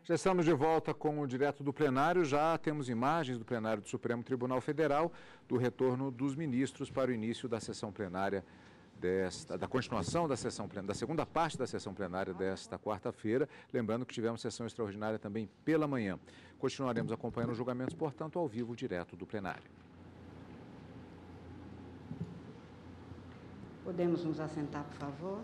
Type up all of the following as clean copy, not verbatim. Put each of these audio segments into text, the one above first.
Já estamos de volta com o Direto do Plenário. Já temos imagens do plenário do Supremo Tribunal Federal do retorno dos ministros para o início da sessão plenária da continuação da sessão plenária, da segunda parte da sessão plenária desta quarta-feira. Lembrando que tivemos sessão extraordinária também pela manhã. Continuaremos acompanhando os julgamentos, portanto, ao vivo, direto do plenário. Podemos nos assentar, por favor?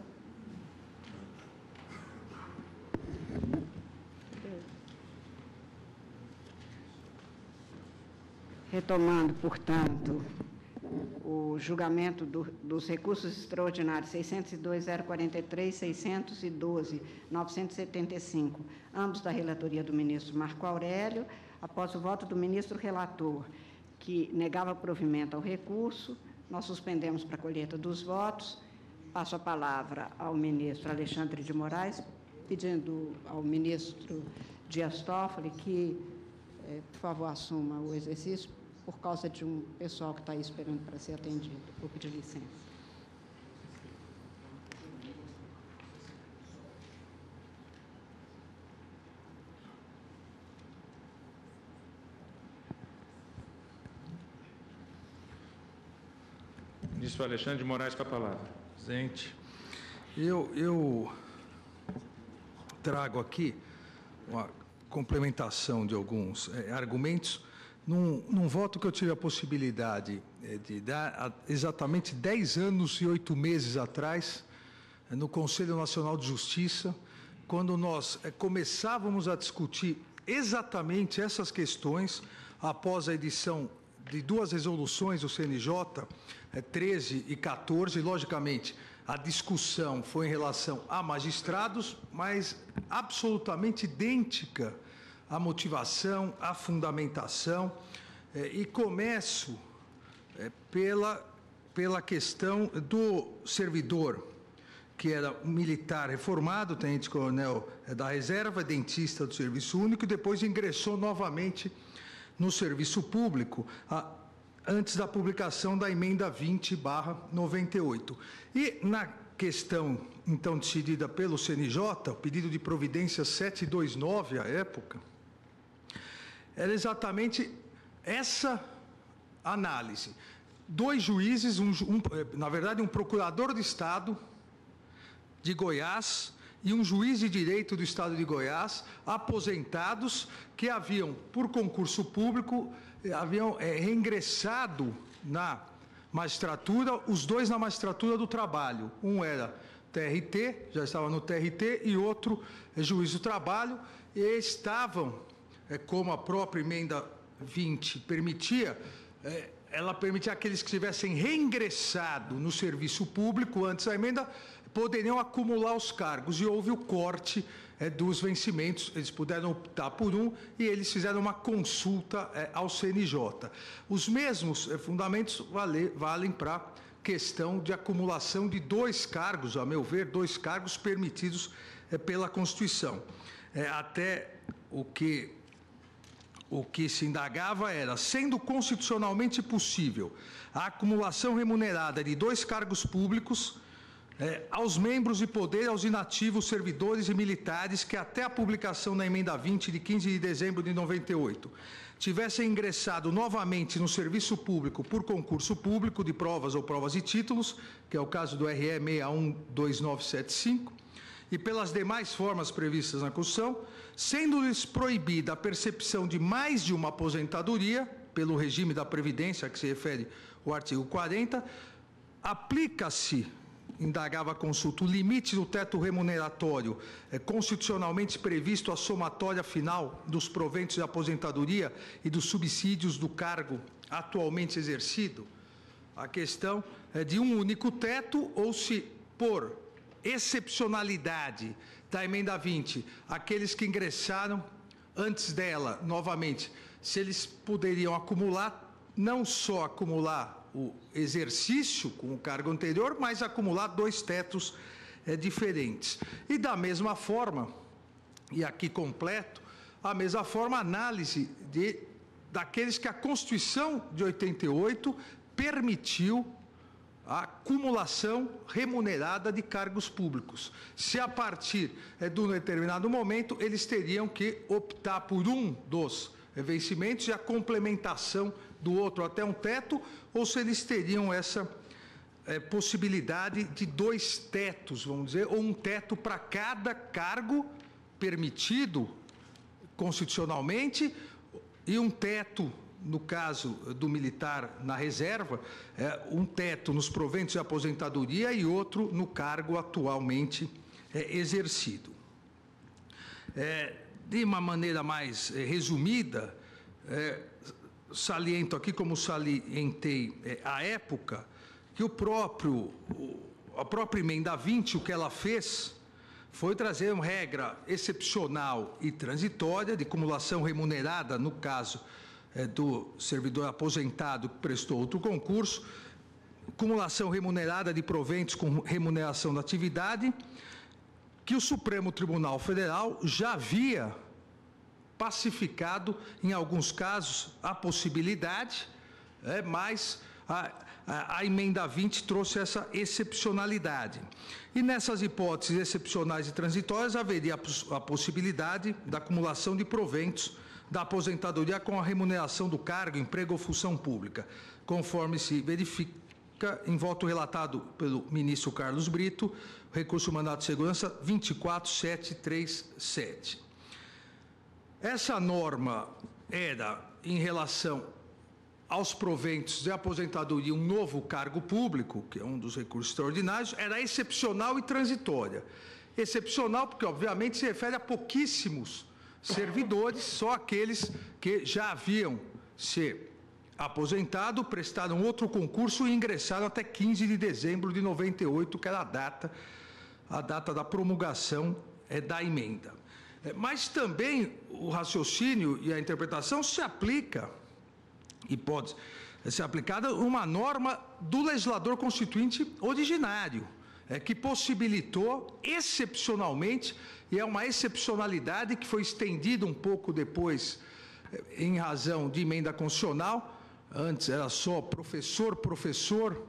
Retomando, portanto, o julgamento dos recursos extraordinários 602.043, 612.975, ambos da relatoria do ministro Marco Aurélio, após o voto do ministro relator, que negava provimento ao recurso, nós suspendemos para a colheita dos votos. Passo a palavra ao ministro Alexandre de Moraes, pedindo ao ministro Dias Toffoli que, por favor, assuma o exercício, por causa de um pessoal que está aí esperando para ser atendido. Vou pedir licença. Ministro Alexandre de Moraes com a palavra. Presidente, eu trago aqui uma complementação de alguns argumentos num voto que eu tive a possibilidade de dar há exatamente 10 anos e 8 meses atrás, no Conselho Nacional de Justiça, quando nós começávamos a discutir exatamente essas questões após a edição de duas resoluções do CNJ, 13 e 14, logicamente, a discussão foi em relação a magistrados, mas absolutamente idêntica a motivação, a fundamentação, e começo pela questão do servidor, que era um militar reformado, tenente-coronel da reserva, dentista do Serviço Único, e depois ingressou novamente no serviço público, antes da publicação da emenda 20/98. E na questão, então, decidida pelo CNJ, o pedido de providência 729, à época, era exatamente essa análise. Dois juízes, na verdade, um procurador de Estado de Goiás e um juiz de direito do Estado de Goiás, aposentados, que haviam, por concurso público, haviam reingressado na magistratura, os dois na magistratura do trabalho. Um era TRT, já estava no TRT, e outro juiz do trabalho, e estavam, como a própria emenda 20 permitia, ela permitia aqueles que tivessem reingressado no serviço público antes da emenda, poderiam acumular os cargos, e houve o corte dos vencimentos. Eles puderam optar por um e eles fizeram uma consulta ao CNJ. Os mesmos fundamentos valem para a questão de acumulação de dois cargos, a meu ver, dois cargos permitidos pela Constituição. Até o que se indagava era, sendo constitucionalmente possível a acumulação remunerada de dois cargos públicos, aos membros de poder, aos inativos, servidores e militares que até a publicação da emenda 20 de 15 de dezembro de 98 tivessem ingressado novamente no serviço público por concurso público de provas ou provas de títulos, que é o caso do RE 612975, e pelas demais formas previstas na Constituição, sendo-lhes proibida a percepção de mais de uma aposentadoria, pelo regime da Previdência, a que se refere o artigo 40, aplica-se, indagava a consulta, o limite do teto remuneratório constitucionalmente previsto à somatória final dos proventos de aposentadoria e dos subsídios do cargo atualmente exercido. A questão é de um único teto, ou se, por excepcionalidade da emenda 20, aqueles que ingressaram antes dela, novamente, se eles poderiam acumular, não só acumular o exercício com o cargo anterior, mas acumular dois tetos diferentes. E da mesma forma, e aqui completo, a mesma forma, análise daqueles que a Constituição de 88 permitiu a acumulação remunerada de cargos públicos. Se a partir de um determinado momento, eles teriam que optar por um dos vencimentos e a complementação do outro até um teto, ou se eles teriam essa possibilidade de 2 tetos, vamos dizer, ou um teto para cada cargo permitido constitucionalmente e um teto, no caso do militar na reserva, um teto nos proventos de aposentadoria e outro no cargo atualmente exercido. De uma maneira mais resumida, saliento aqui, como salientei à época, que a própria emenda 20, o que ela fez foi trazer uma regra excepcional e transitória de cumulação remunerada, no caso do servidor aposentado que prestou outro concurso, cumulação remunerada de proventos com remuneração da atividade, que o Supremo Tribunal Federal já havia pacificado, em alguns casos, a possibilidade, mas a emenda 20 trouxe essa excepcionalidade. E nessas hipóteses excepcionais e transitórias, haveria a possibilidade da acumulação de proventos da aposentadoria com a remuneração do cargo, emprego ou função pública, conforme se verifica em voto relatado pelo ministro Carlos Brito, recurso mandato de segurança 24737. Essa norma era em relação aos proventos de aposentadoria, um novo cargo público, que é um dos recursos extraordinários, era excepcional e transitória. Excepcional porque, obviamente, se refere a pouquíssimos servidores, só aqueles que já haviam se aposentado, prestaram outro concurso e ingressaram até 15 de dezembro de 98, que era a data da promulgação da emenda. Mas também o raciocínio e a interpretação se aplica, e pode ser aplicada, uma norma do legislador constituinte originário, que possibilitou excepcionalmente, e é uma excepcionalidade que foi estendida um pouco depois em razão de emenda constitucional. Antes era só professor,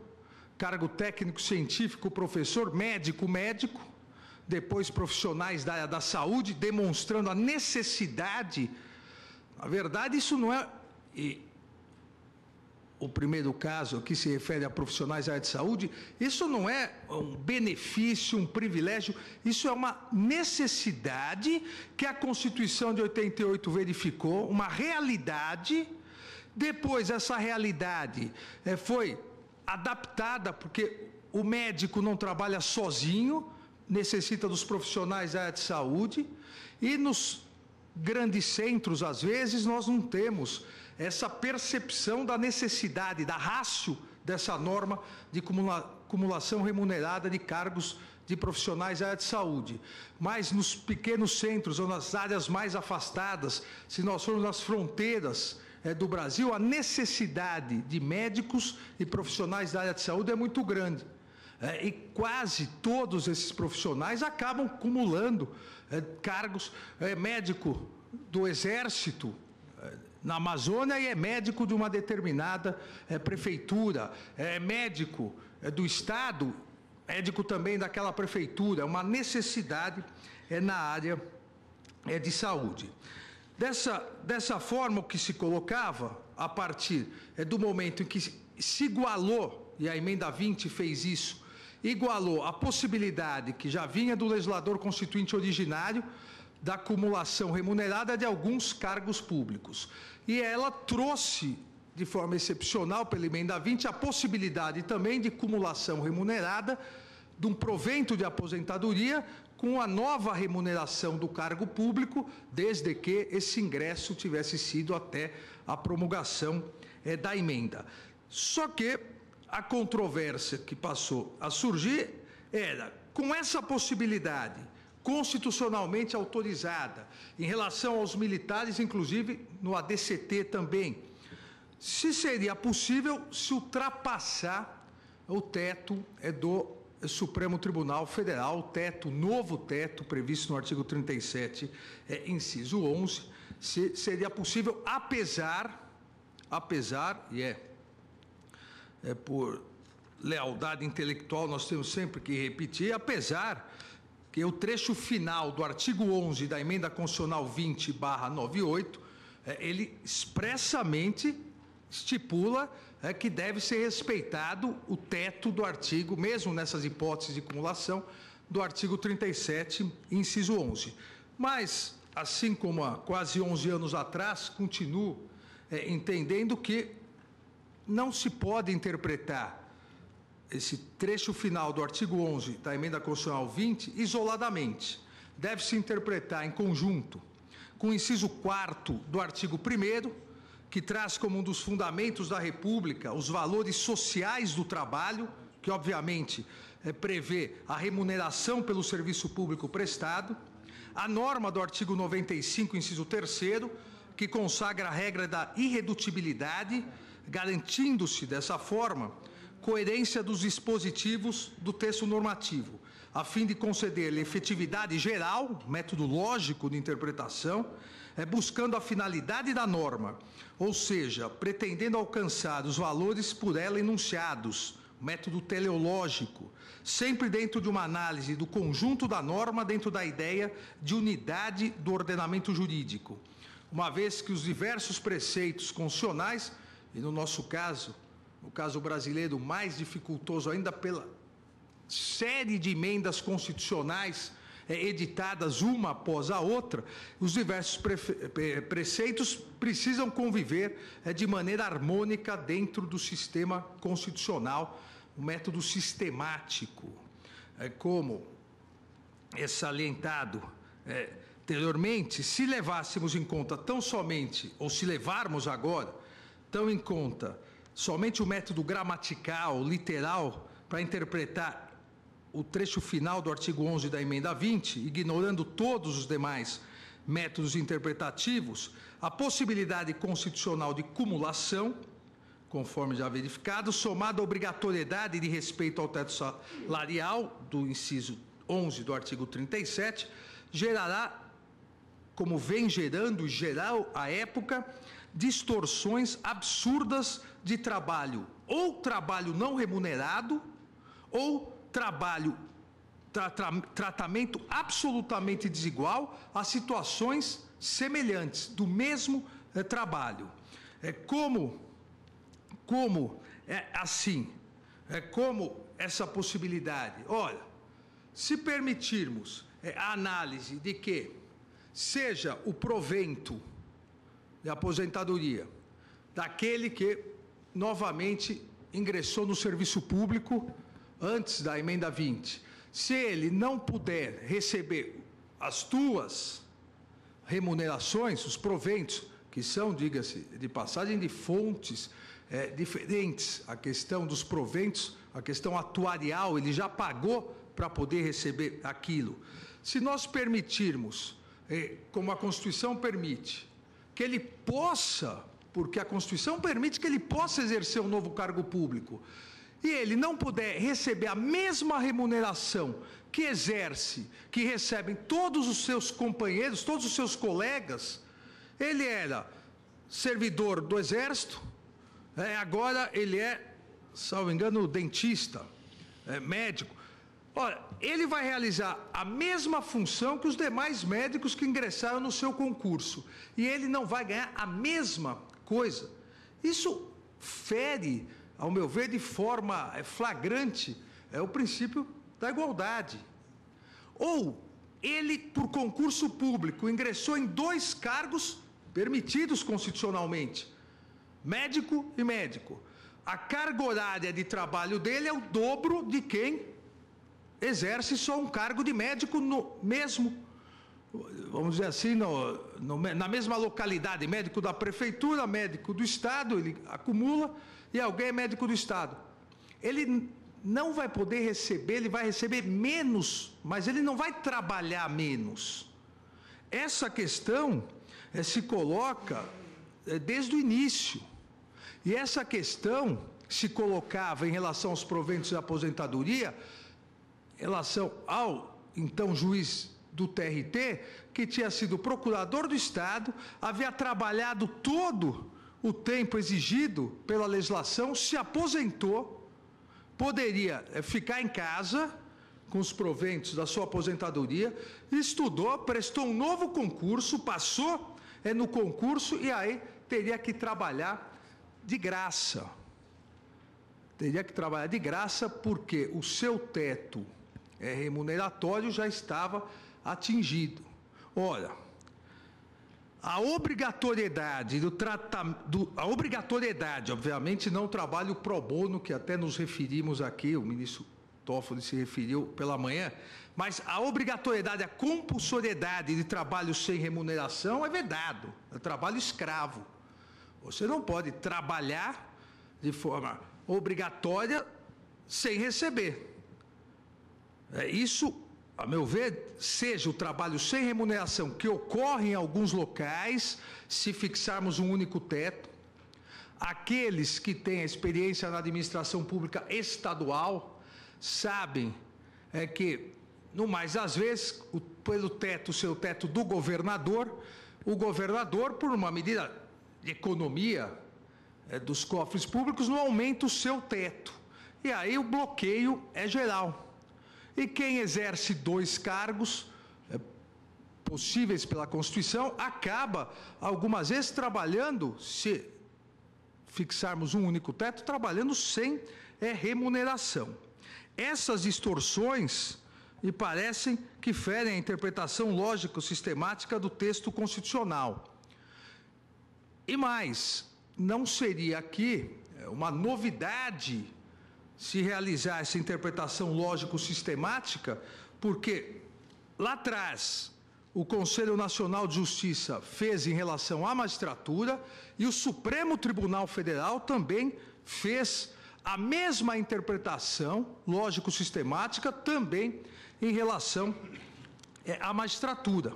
cargo técnico científico, professor, médico, depois profissionais da área da saúde, demonstrando a necessidade. Na verdade, isso não é... O primeiro caso, que se refere a profissionais da área de saúde, isso não é um benefício, um privilégio, isso é uma necessidade que a Constituição de 88 verificou, uma realidade. Depois, essa realidade foi adaptada, porque o médico não trabalha sozinho, necessita dos profissionais da área de saúde, e nos grandes centros, às vezes, nós não temos essa percepção da necessidade, da ratio dessa norma de cumulação remunerada de cargos de profissionais da área de saúde. Mas nos pequenos centros ou nas áreas mais afastadas, se nós formos nas fronteiras do Brasil, a necessidade de médicos e profissionais da área de saúde é muito grande. E quase todos esses profissionais acabam cumulando cargos. Médico do Exército na Amazônia e é médico de uma determinada prefeitura, médico do Estado, médico também daquela prefeitura, uma necessidade na área de saúde. Dessa forma, o que se colocava, a partir do momento em que se igualou, e a emenda 20 fez isso, igualou a possibilidade que já vinha do legislador constituinte originário da acumulação remunerada de alguns cargos públicos. E ela trouxe, de forma excepcional, pela emenda 20, a possibilidade também de cumulação remunerada de um provento de aposentadoria com a nova remuneração do cargo público, desde que esse ingresso tivesse sido até a promulgação da emenda. Só que a controvérsia que passou a surgir era, com essa possibilidade constitucionalmente autorizada, em relação aos militares, inclusive no ADCT também, se seria possível se ultrapassar o teto do Supremo Tribunal Federal, o novo teto previsto no artigo 37, inciso 11, se seria possível, apesar, e por lealdade intelectual nós temos sempre que repetir, apesar que o trecho final do artigo 11 da Emenda Constitucional 20/98, ele expressamente estipula que deve ser respeitado o teto do artigo, mesmo nessas hipóteses de cumulação, do artigo 37, inciso 11. Mas, assim como há quase 11 anos atrás, continuo entendendo que não se pode interpretar esse trecho final do artigo 11 da Emenda Constitucional 20 isoladamente. Deve-se interpretar em conjunto com o inciso 4º do artigo 1º, que traz como um dos fundamentos da República os valores sociais do trabalho, que obviamente prevê a remuneração pelo serviço público prestado, a norma do artigo 95, inciso 3º, que consagra a regra da irredutibilidade, garantindo-se dessa forma coerência dos dispositivos do texto normativo, a fim de conceder-lhe efetividade geral, método lógico de interpretação, buscando a finalidade da norma, ou seja, pretendendo alcançar os valores por ela enunciados, método teleológico, sempre dentro de uma análise do conjunto da norma, dentro da ideia de unidade do ordenamento jurídico, uma vez que os diversos preceitos constitucionais, e no nosso caso, no caso brasileiro, mais dificultoso ainda pela série de emendas constitucionais editadas uma após a outra, os diversos preceitos precisam conviver de maneira harmônica dentro do sistema constitucional, um método sistemático, como é salientado anteriormente. Se levássemos em conta tão somente, ou se levarmos agora, tão em conta somente o método gramatical, literal, para interpretar o trecho final do artigo 11 da emenda 20, ignorando todos os demais métodos interpretativos, a possibilidade constitucional de cumulação, conforme já verificado, somada à obrigatoriedade de respeito ao teto salarial, do inciso 11 do artigo 37, gerará, como vem gerando, geral à época, distorções absurdas de trabalho, ou trabalho não remunerado, ou tratamento absolutamente desigual a situações semelhantes do mesmo trabalho. Como essa possibilidade? Olha, se permitirmos a análise de que seja o provento de aposentadoria daquele que novamente ingressou no serviço público antes da emenda 20, se ele não puder receber as tuas remunerações, os proventos, que são, diga-se de passagem, de fontes diferentes, a questão dos proventos, a questão atuarial, ele já pagou para poder receber aquilo. Se nós permitirmos, como a Constituição permite, que ele possa, porque a Constituição permite que ele possa exercer um novo cargo público, e ele não puder receber a mesma remuneração que exerce, que recebem todos os seus companheiros, todos os seus colegas, ele era servidor do Exército, agora ele é, salvo engano, dentista, médico. Ora, ele vai realizar a mesma função que os demais médicos que ingressaram no seu concurso, e ele não vai ganhar a mesma coisa. Isso fere, ao meu ver, de forma flagrante, o princípio da igualdade. Ou ele, por concurso público, ingressou em 2 cargos permitidos constitucionalmente, médico e médico. A carga horária de trabalho dele é o dobro de quem exerce só um cargo de médico no mesmo, vamos dizer assim, na mesma localidade, médico da prefeitura, médico do Estado, ele acumula, e alguém é médico do Estado. Ele não vai poder receber, ele vai receber menos, mas ele não vai trabalhar menos. Essa questão se coloca desde o início. E essa questão se colocava em relação aos proventos de aposentadoria, em relação ao, então, juiz do TRT, que tinha sido procurador do Estado, havia trabalhado todo o tempo exigido pela legislação, se aposentou, poderia ficar em casa com os proventos da sua aposentadoria, estudou, prestou um novo concurso, passou no concurso e aí teria que trabalhar de graça. Teria que trabalhar de graça porque o seu teto remuneratório já estava atingido. Ora, a obrigatoriedade a obrigatoriedade, obviamente, não o trabalho pro bono, que até nos referimos aqui, o ministro Toffoli se referiu pela manhã, mas a obrigatoriedade, a compulsoriedade de trabalho sem remuneração é vedado, é trabalho escravo. Você não pode trabalhar de forma obrigatória sem receber. Isso, a meu ver, seja o trabalho sem remuneração que ocorre em alguns locais, se fixarmos um único teto, aqueles que têm experiência na administração pública estadual sabem que, no mais às vezes, pelo teto, ser o teto do governador, o governador, por uma medida de economia dos cofres públicos, não aumenta o seu teto. E aí o bloqueio é geral. E quem exerce 2 cargos possíveis pela Constituição, acaba, algumas vezes, trabalhando, se fixarmos um único teto, trabalhando sem remuneração. Essas distorções me parecem que ferem a interpretação lógico-sistemática do texto constitucional. E mais, não seria aqui uma novidade se realizar essa interpretação lógico-sistemática, porque lá atrás o Conselho Nacional de Justiça fez em relação à magistratura e o Supremo Tribunal Federal também fez a mesma interpretação lógico-sistemática também em relação à magistratura.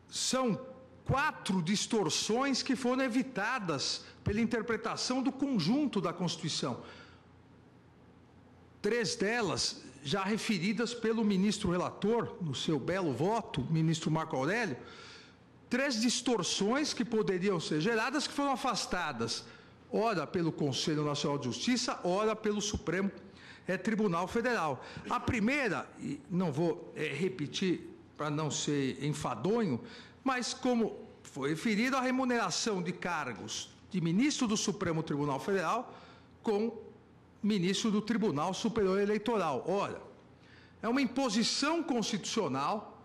São 4 distorções que foram evitadas pela interpretação do conjunto da Constituição. 3 delas já referidas pelo ministro relator, no seu belo voto, ministro Marco Aurélio, 3 distorções que poderiam ser geradas, que foram afastadas, ora pelo Conselho Nacional de Justiça, ora pelo Supremo Tribunal Federal. A primeira, e não vou repetir para não ser enfadonho, mas como foi referido, a remuneração de cargos de ministro do Supremo Tribunal Federal com ministro do Tribunal Superior Eleitoral. Ora, é uma imposição constitucional.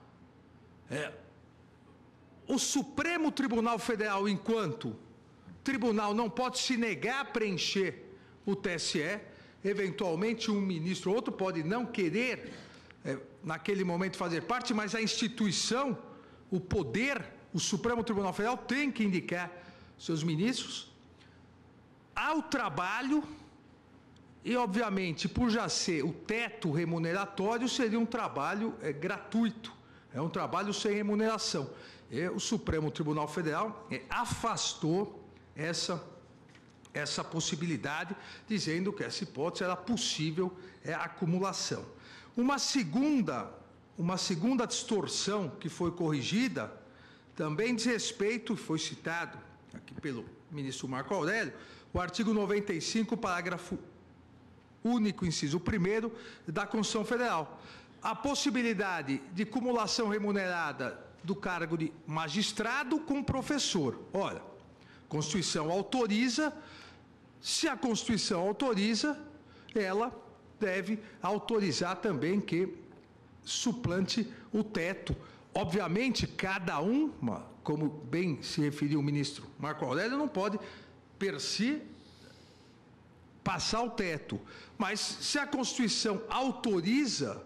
O Supremo Tribunal Federal, enquanto tribunal, não pode se negar a preencher o TSE. Eventualmente, um ministro ou outro pode não querer, naquele momento, fazer parte, mas a instituição, o poder, o Supremo Tribunal Federal tem que indicar seus ministros. Ao trabalho, e obviamente, por já ser o teto remuneratório, seria um trabalho gratuito, é um trabalho sem remuneração. E o Supremo Tribunal Federal afastou essa possibilidade, dizendo que essa hipótese era possível acumulação. Uma segunda distorção que foi corrigida também diz respeito, foi citado aqui pelo ministro Marco Aurélio, o artigo 95, parágrafo único, inciso 1º, da Constituição Federal. A possibilidade de cumulação remunerada do cargo de magistrado com professor. Ora, a Constituição autoriza, se a Constituição autoriza, ela deve autorizar também que suplante o teto. Obviamente, cada um, como bem se referiu o ministro Marco Aurélio, não pode, per si, passar o teto. Mas, se a Constituição autoriza,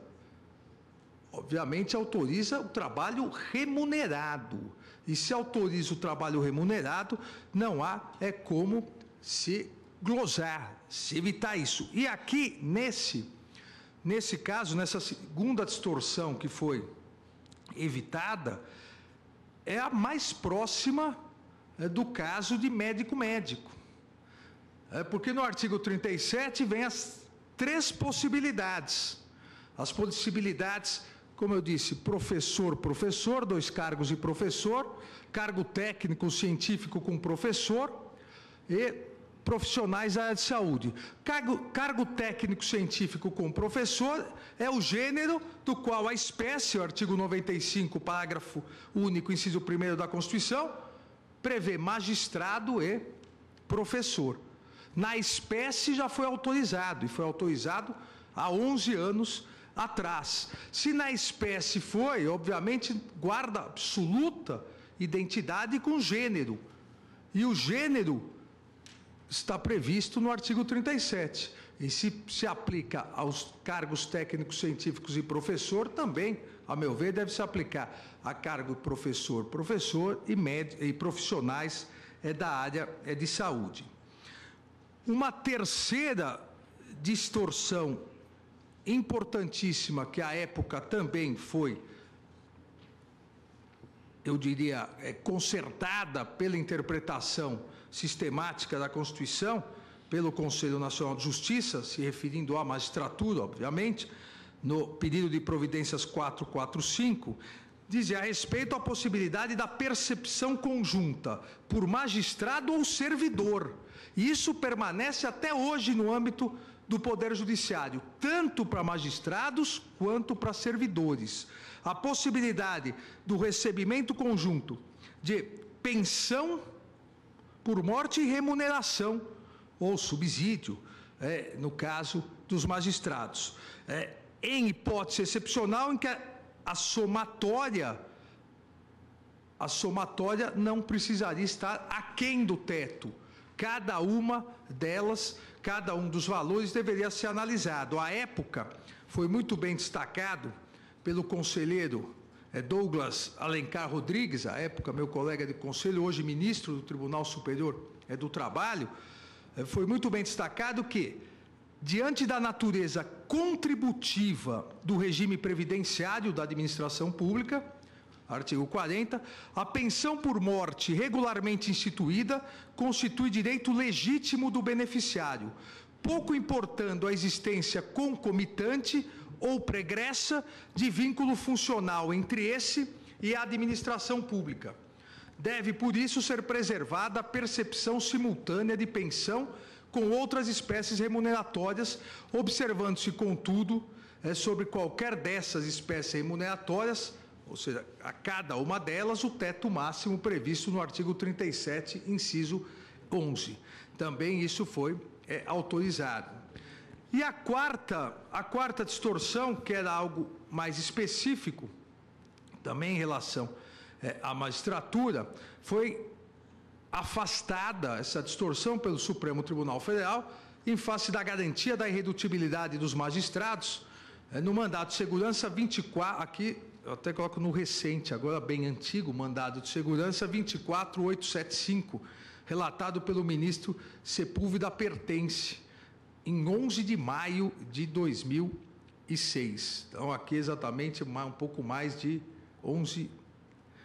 obviamente autoriza o trabalho remunerado. E se autoriza o trabalho remunerado, não há como se glosar, se evitar isso. E aqui, nesse caso, nessa segunda distorção que foi evitada, é a mais próxima do caso de médico-médico. Porque no artigo 37 vem as 3 possibilidades. As possibilidades, como eu disse, professor, 2 cargos de professor, cargo técnico científico com professor, e profissionais da área de saúde. Cargo técnico científico com professor é o gênero do qual a espécie, o artigo 95, parágrafo único, inciso 1º da Constituição, prevê magistrado e professor. Na espécie já foi autorizado, e foi autorizado há 11 anos atrás. Se na espécie foi, obviamente, guarda absoluta identidade com gênero. E o gênero está previsto no artigo 37. E se aplica aos cargos técnicos, científicos e professor, também, a meu ver, deve se aplicar a cargo professor e profissionais da área de saúde. Uma terceira distorção importantíssima, que à época também foi, eu diria, consertada pela interpretação sistemática da Constituição, pelo Conselho Nacional de Justiça, se referindo à magistratura, obviamente, no pedido de providências 445, dizia a respeito à possibilidade da percepção conjunta por magistrado ou servidor. E isso permanece até hoje no âmbito do Poder Judiciário, tanto para magistrados quanto para servidores. A possibilidade do recebimento conjunto de pensão por morte e remuneração, ou subsídio, no caso dos magistrados. Em hipótese excepcional em que a somatória não precisaria estar aquém do teto. Cada uma delas, cada um dos valores deveria ser analisado. À época, foi muito bem destacado pelo conselheiro Douglas Alencar Rodrigues, à época meu colega de conselho, hoje ministro do Tribunal Superior do Trabalho, foi muito bem destacado que, diante da natureza contributiva do regime previdenciário da administração pública, artigo 40, a pensão por morte regularmente instituída constitui direito legítimo do beneficiário, pouco importando a existência concomitante ou pregressa de vínculo funcional entre esse e a administração pública. Deve, por isso, ser preservada a percepção simultânea de pensão com outras espécies remuneratórias, observando-se, contudo, sobre qualquer dessas espécies remuneratórias, ou seja, a cada uma delas, o teto máximo previsto no artigo 37, inciso 11. Também isso foi autorizado. E a quarta distorção, que era algo mais específico, também em relação à magistratura, foi afastada essa distorção pelo Supremo Tribunal Federal em face da garantia da irredutibilidade dos magistrados no mandado de segurança 24, aqui eu até coloco no recente, agora bem antigo, mandado de segurança 24875, relatado pelo ministro Sepúlveda Pertence, em 11 de maio de 2006. Então, aqui exatamente um pouco mais de 11,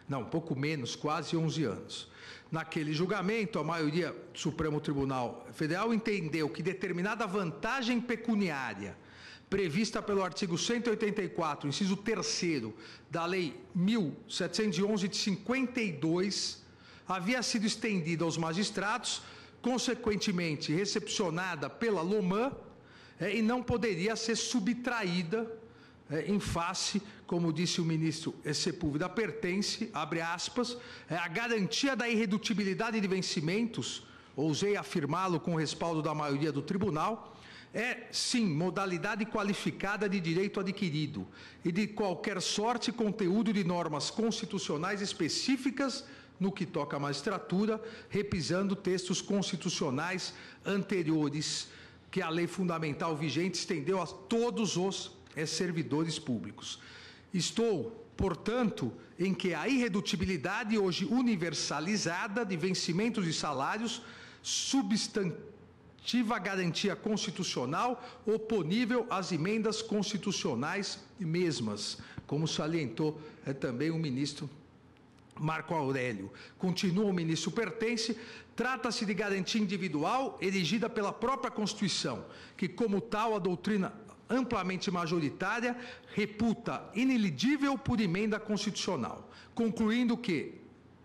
não, um pouco menos, quase 11 anos. Naquele julgamento, a maioria do Supremo Tribunal Federal entendeu que determinada vantagem pecuniária prevista pelo artigo 184, inciso 3º, da Lei 1.711 de 52, havia sido estendida aos magistrados, consequentemente recepcionada pela LOMAN, e não poderia ser subtraída em face, como disse o ministro Sepúlveda Pertence, abre aspas, a garantia da irredutibilidade de vencimentos, ousei afirmá-lo com o respaldo da maioria do tribunal, sim, modalidade qualificada de direito adquirido e de qualquer sorte conteúdo de normas constitucionais específicas no que toca à magistratura, repisando textos constitucionais anteriores que a lei fundamental vigente estendeu a todos os servidores públicos. Estou, portanto, em que a irredutibilidade hoje universalizada de vencimentos e salários substantiva garantia constitucional oponível às emendas constitucionais mesmas, como salientou também o ministro Marco Aurélio. Continua o ministro Pertence, trata-se de garantia individual erigida pela própria Constituição, que como tal a doutrina amplamente majoritária reputa ineligível por emenda constitucional, concluindo que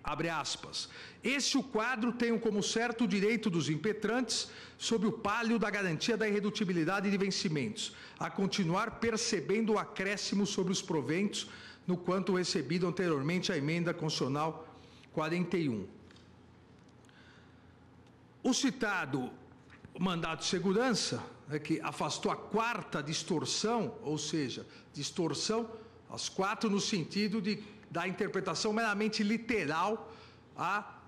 abre aspas, esse o quadro tem como certo o direito dos impetrantes, sob o pálio da garantia da irredutibilidade de vencimentos, a continuar percebendo o acréscimo sobre os proventos, no quanto recebido anteriormente à emenda constitucional 41. O citado mandado de segurança, que afastou a quarta distorção, ou seja, distorção, as quatro no sentido da interpretação meramente literal, a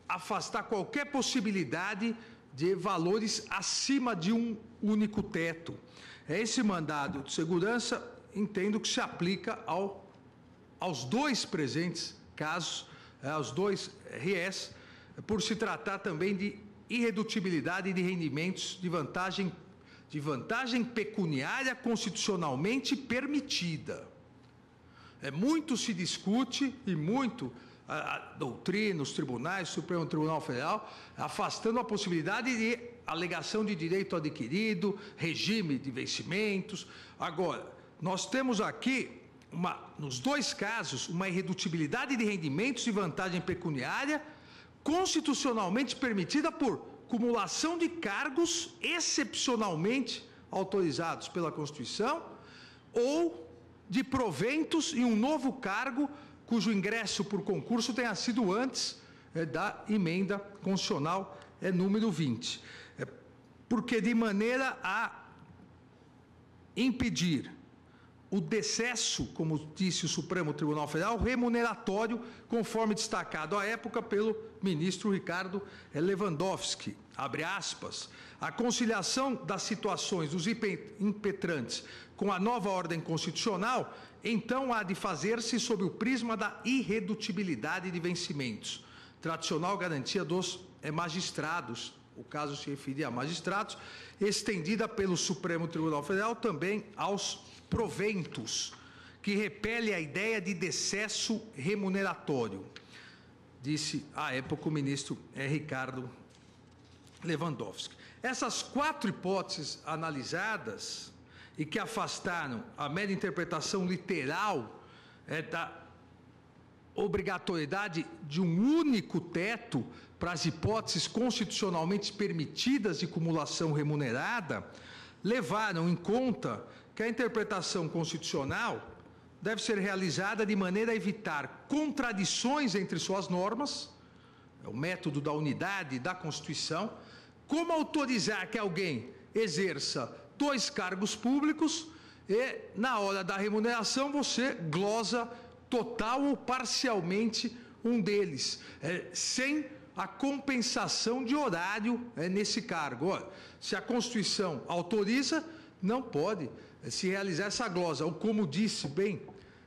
afastar qualquer possibilidade de valores acima de um único teto. Esse mandado de segurança, entendo que se aplica aos dois presentes casos, aos dois RES, por se tratar também de irredutibilidade de rendimentos de vantagem pecuniária constitucionalmente permitida. Muito se discute e muito a doutrina, os tribunais, o Supremo Tribunal Federal, afastando a possibilidade de alegação de direito adquirido, regime de vencimentos. Agora, nós temos aqui, nos dois casos, uma irredutibilidade de rendimentos de vantagem pecuniária constitucionalmente permitida por cumulação de cargos excepcionalmente autorizados pela Constituição ou de proventos em um novo cargo cujo ingresso por concurso tenha sido antes da emenda constitucional número 20. Porque de maneira a impedir o decesso, como disse o Supremo Tribunal Federal, remuneratório, conforme destacado à época pelo ministro Ricardo Lewandowski, abre aspas, a conciliação das situações dos impetrantes com a nova ordem constitucional, então há de fazer-se sob o prisma da irredutibilidade de vencimentos, tradicional garantia dos magistrados, o caso se referia a magistrados, estendida pelo Supremo Tribunal Federal também aos proventos, que repele a ideia de decesso remuneratório, disse à época o ministro Ricardo Lewandowski. Essas quatro hipóteses analisadas e que afastaram a mera interpretação literal da obrigatoriedade de um único teto para as hipóteses constitucionalmente permitidas de cumulação remunerada, levaram em conta que a interpretação constitucional deve ser realizada de maneira a evitar contradições entre suas normas, é o método da unidade da Constituição, como autorizar que alguém exerça dois cargos públicos e, na hora da remuneração, você glosa total ou parcialmente um deles, sem a compensação de horário nesse cargo. Se a Constituição autoriza, não pode se realizar essa glosa, ou como disse bem,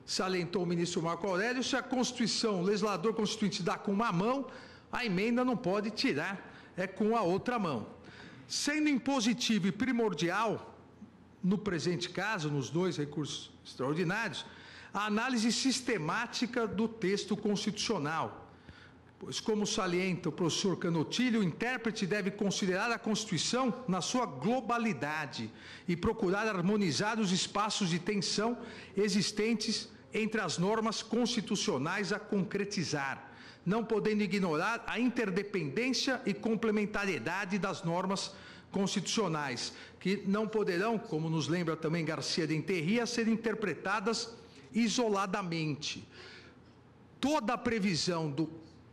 salientou o ministro Marco Aurélio, se a Constituição, o legislador constituinte dá com uma mão, a emenda não pode tirar com a outra mão. Sendo impositivo e primordial, no presente caso, nos dois recursos extraordinários, a análise sistemática do texto constitucional, pois, como salienta o professor Canotilho, o intérprete deve considerar a Constituição na sua globalidade e procurar harmonizar os espaços de tensão existentes entre as normas constitucionais a concretizar, não podendo ignorar a interdependência e complementariedade das normas constitucionais, que não poderão, como nos lembra também Garcia de Enterria, ser interpretadas isoladamente. Toda a previsão do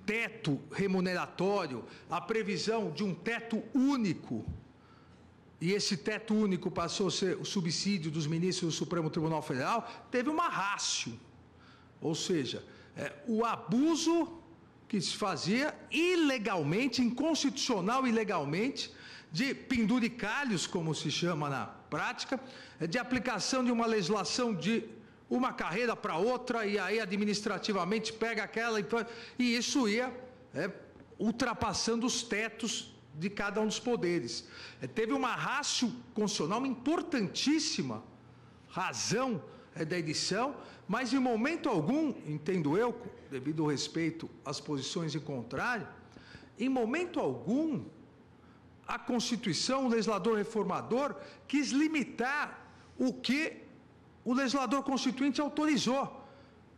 teto remuneratório, a previsão de um teto único, e esse teto único passou a ser o subsídio dos ministros do Supremo Tribunal Federal, teve uma ratio, ou seja, o abuso que se fazia ilegalmente, inconstitucional ilegalmente, de penduricalhos, como se chama na prática, de aplicação de uma legislação de uma carreira para outra, e aí administrativamente pega aquela, e isso ia ultrapassando os tetos de cada um dos poderes. Teve uma ratio constitucional, uma importantíssima razão da edição, mas em momento algum, entendo eu, devido ao respeito às posições em contrário, em momento algum, a Constituição, o legislador reformador, quis limitar o que o legislador constituinte autorizou.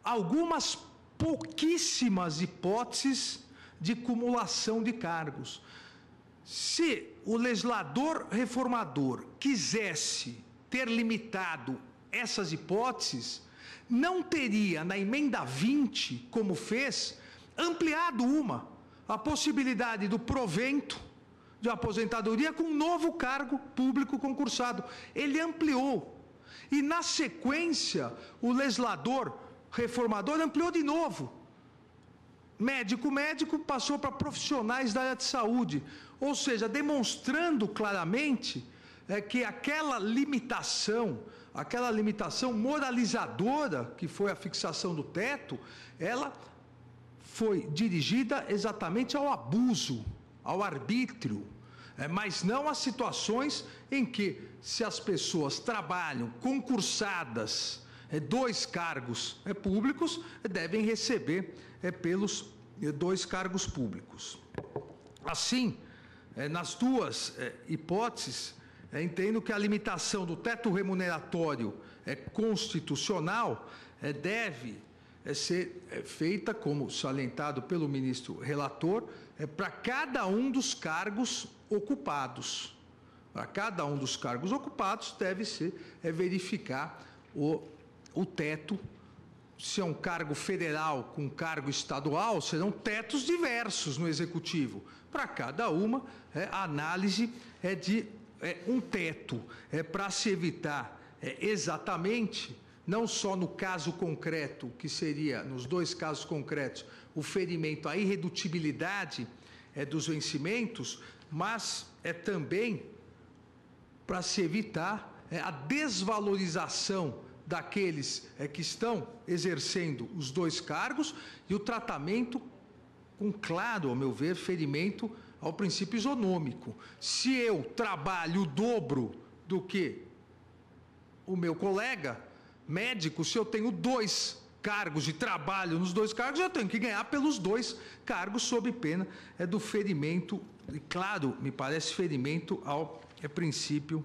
Algumas pouquíssimas hipóteses de cumulação de cargos. Se o legislador reformador quisesse ter limitado essas hipóteses, não teria, na emenda 20, como fez, ampliado a possibilidade do provento de aposentadoria com um novo cargo público concursado. Ele ampliou. E, na sequência, o legislador reformador ampliou de novo. Médico passou para profissionais da área de saúde. Ou seja, demonstrando claramente que aquela limitação moralizadora, que foi a fixação do teto, ela foi dirigida exatamente ao abuso, ao arbítrio, mas não a situações em que, se as pessoas trabalham concursadas, 2 cargos públicos, devem receber pelos 2 cargos públicos. Assim, nas 2 hipóteses, entendo que a limitação do teto remuneratório constitucional deve ser feita, como salientado pelo ministro relator, para cada um dos cargos ocupados. Para cada um dos cargos ocupados deve-se verificar o teto. Se é um cargo federal com cargo estadual, serão tetos diversos no executivo. Para cada uma, a análise de um teto, para se evitar exatamente, não só no caso concreto, que seria, nos 2 casos concretos, o ferimento à irredutibilidade dos vencimentos, mas também para se evitar a desvalorização daqueles que estão exercendo os 2 cargos e o tratamento com claro, ao meu ver, ferimento ao princípio isonômico. Se eu trabalho o dobro do que o meu colega médico, se eu tenho 2 cargos de trabalho nos 2 cargos, eu tenho que ganhar pelos 2 cargos sob pena do ferimento, e claro, me parece ferimento ao princípio